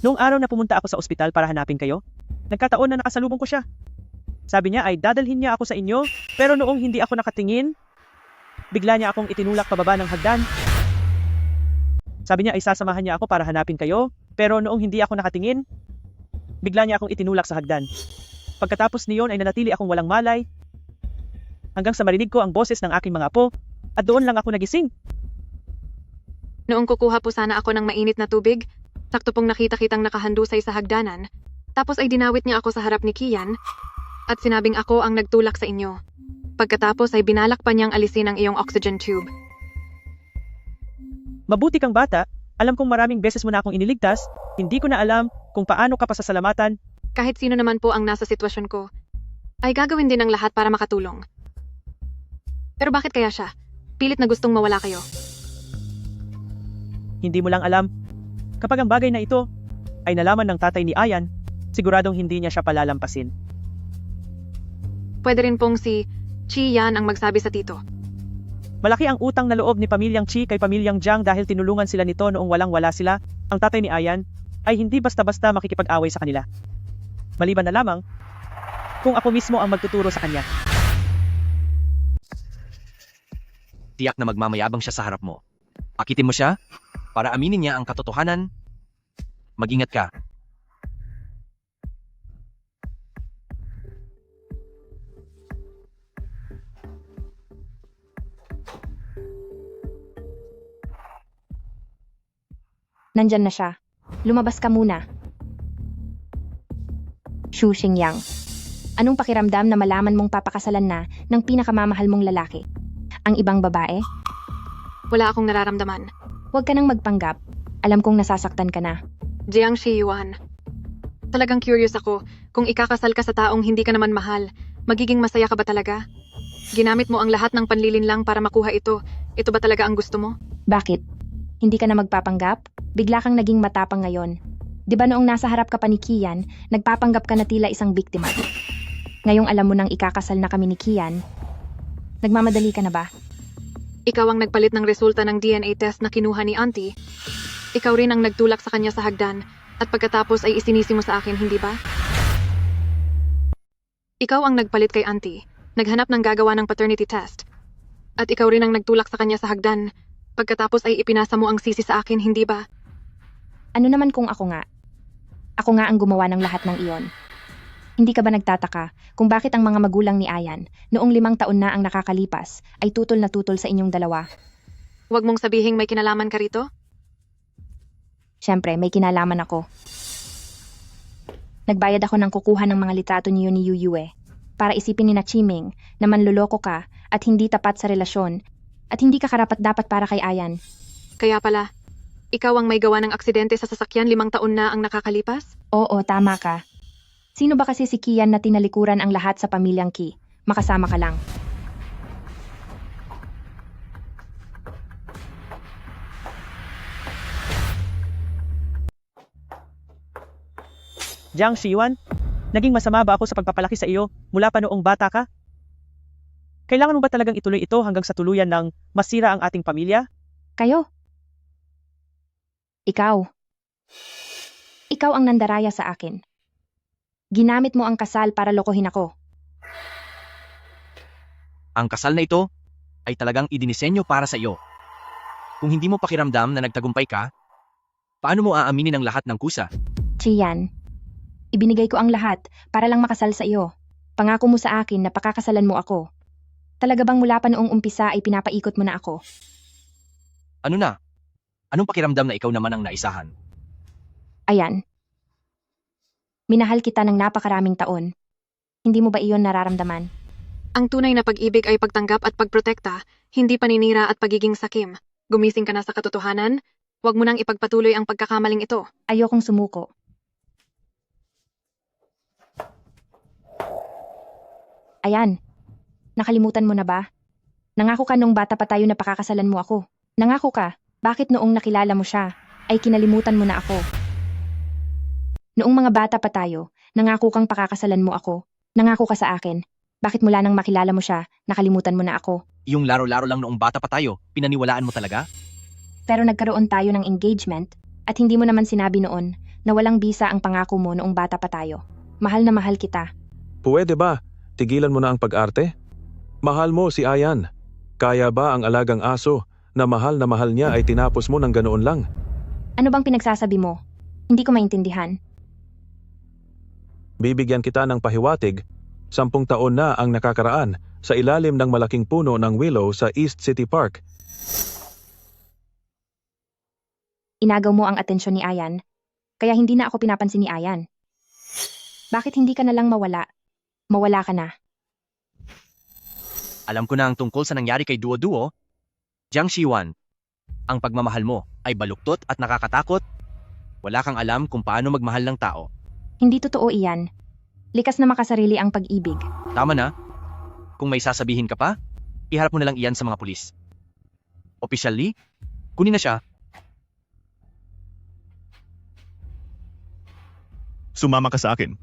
Noong araw na pumunta ako sa ospital para hanapin kayo, nagkataon na nakasalubong ko siya. Sabi niya ay dadalhin niya ako sa inyo, pero noong hindi ako nakatingin, bigla niya akong itinulak pababa ng hagdan. Sabi niya ay sasamahan niya ako para hanapin kayo, pero noong hindi ako nakatingin, bigla niya akong itinulak sa hagdan. Pagkatapos niyon ay nanatili akong walang malay, hanggang sa marinig ko ang boses ng aking mga apo, at doon lang ako nagising. Noong kukuha po sana ako ng mainit na tubig, sakto pong nakita-kitang nakahandusay sa hagdanan, tapos ay dinawit niya ako sa harap ni Kian, at sinabing ako ang nagtulak sa inyo. Pagkatapos ay binalak pa niyang alisin ang iyong oxygen tube. Mabuti kang bata, alam kong maraming beses mo na akong iniligtas, hindi ko na alam kung paano ka pasasalamatan. Kahit sino naman po ang nasa sitwasyon ko, ay gagawin din ang lahat para makatulong. Pero bakit kaya siya? Pilit na gustong mawala kayo. Hindi mo lang alam. Kapag ang bagay na ito ay nalaman ng tatay ni Ayan, siguradong hindi niya siya palalampasin. Pwede rin pong si Chi Yan ang magsabi sa tito. Malaki ang utang na loob ni pamilyang Chi kay pamilyang Jiang dahil tinulungan sila nito noong walang-wala sila. Ang tatay ni Ayan ay hindi basta-basta makikipag-away sa kanila. Maliban na lamang kung ako mismo ang magtuturo sa kanya. Tiyak na magmamayabang siya sa harap mo. Akitin mo siya para aminin niya ang katotohanan. Mag-ingat ka. Nandyan na siya. Lumabas ka muna. Xu Xingyang. Anong pakiramdam na malaman mong papakasalan na ng pinakamamahal mong lalaki? Ang ibang babae? Wala akong nararamdaman. Huwag ka nang magpanggap. Alam kong nasasaktan ka na. Jiang Shiyuan. Talagang curious ako, kung ikakasal ka sa taong hindi ka naman mahal, magiging masaya ka ba talaga? Ginamit mo ang lahat ng panlilinlang para makuha ito. Ito ba talaga ang gusto mo? Bakit? Hindi ka na magpapanggap? Bigla kang naging matapang ngayon. Di ba noong nasa harap ka pa ni Kian, nagpapanggap ka na tila isang biktima? Ngayong alam mo nang ikakasal na kami ni Kian, nagmamadali ka na ba? Ikaw ang nagpalit ng resulta ng DNA test na kinuha ni Auntie. Ikaw rin ang nagtulak sa kanya sa hagdan, at pagkatapos ay isinisi mo sa akin, hindi ba? Ikaw ang nagpalit kay Auntie, naghanap ng gagawa ng paternity test. At ikaw rin ang nagtulak sa kanya sa hagdan, pagkatapos ay ipinasa mo ang sisi sa akin, hindi ba? Ano naman kung ako nga? Ako nga ang gumawa ng lahat ng iyon. Hindi ka ba nagtataka kung bakit ang mga magulang ni Ayan, noong 5 taon na ang nakakalipas, ay tutol na tutol sa inyong dalawa? Huwag mong sabihing may kinalaman ka rito? Siyempre, may kinalaman ako. Nagbayad ako ng kukuha ng mga litrato niyo ni Yuyue para isipin ni na Chiming na manluloko ka at hindi tapat sa relasyon at hindi ka karapat-dapat para kay Ayan. Kaya pala, ikaw ang may gawa ng aksidente sa sasakyan 5 taon na ang nakakalipas? Oo, tama ka. Sino ba kasi si Kian na tinalikuran ang lahat sa pamilyang Ki? Makasama ka lang. Jiang Shiyuan, naging masama ba ako sa pagpapalaki sa iyo mula pa noong bata ka? Kailangan mo ba talagang ituloy ito hanggang sa tuluyan ng masira ang ating pamilya? Kayo? Ikaw. Ikaw ang nandaraya sa akin. Ginamit mo ang kasal para lokohin ako. Ang kasal na ito ay talagang idinisenyo para sa iyo. Kung hindi mo pakiramdam na nagtagumpay ka, paano mo aaminin ang lahat ng kusa? Chiyan, ibinigay ko ang lahat para lang makasal sa iyo. Pangako mo sa akin na pakakasalan mo ako. Talaga bang mula pa noong umpisa ay pinapaikot mo na ako? Ano na? Anong pakiramdam na ikaw naman ang naisahan? Ayan. Minahal kita ng napakaraming taon. Hindi mo ba iyon nararamdaman? Ang tunay na pag-ibig ay pagtanggap at pagprotekta, hindi paninira at pagiging sakim. Gumising ka na sa katotohanan, huwag mo nang ipagpatuloy ang pagkakamaling ito. Ayokong sumuko. Ayan. Nakalimutan mo na ba? Nangako ka nung bata pa tayo na pakakasalan mo ako. Nangako ka. Bakit noong nakilala mo siya, ay kinalimutan mo na ako? Noong mga bata pa tayo, nangako kang pakakasalan mo ako. Nangako ka sa akin. Bakit mula nang makilala mo siya, nakalimutan mo na ako? Yung laro-laro lang noong bata pa tayo, pinaniwalaan mo talaga? Pero nagkaroon tayo ng engagement at hindi mo naman sinabi noon na walang bisa ang pangako mo noong bata pa tayo. Mahal na mahal kita. Pwede ba? Tigilan mo na ang pag-arte? Mahal mo si Ayan. Kaya ba ang alagang aso na mahal niya ay tinapos mo ng ganoon lang? Ano bang pinagsasabi mo? Hindi ko maintindihan. Bibigyan kita ng pahiwatig. 10 taon na ang nakakaraan sa ilalim ng malaking puno ng willow sa East City Park. Inagaw mo ang atensyon ni Ayan, kaya hindi na ako pinapansin ni Ayan. Bakit hindi ka na lang mawala? Mawala ka na. Alam ko na ang tungkol sa nangyari kay Duo-Duo. Jiang Shiwan, ang pagmamahal mo ay baluktot at nakakatakot. Wala kang alam kung paano magmahal ng tao. Hindi totoo iyan. Likas na makasarili ang pag-ibig. Tama na. Kung may sasabihin ka pa, iharap mo na lang iyan sa mga pulis. Officially, kunin na siya. Sumama ka sa akin.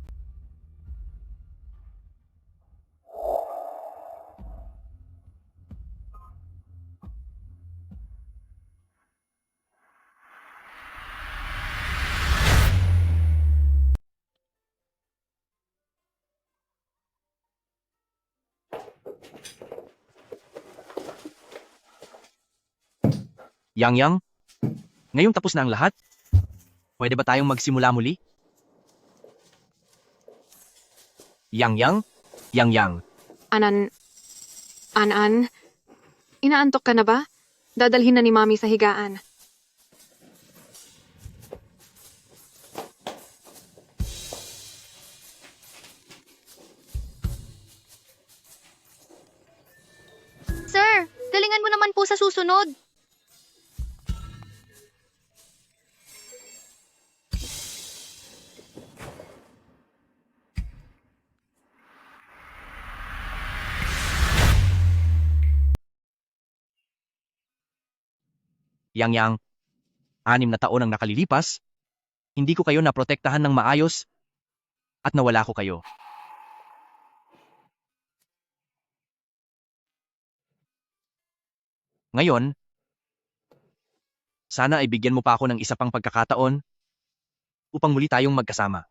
Yang, ngayong tapos na ang lahat? Pwede ba tayong magsimula muli? Yang. Anan, inaantok ka na ba? Dadalhin na ni Mami sa higaan. Sir, galingan mo naman po sa susunod. Yang, 6 na taon ang nakalilipas, hindi ko kayo naprotektahan ng maayos at nawala ko kayo. Ngayon, sana ay bigyan mo pa ako ng isa pang pagkakataon upang muli tayong magkasama.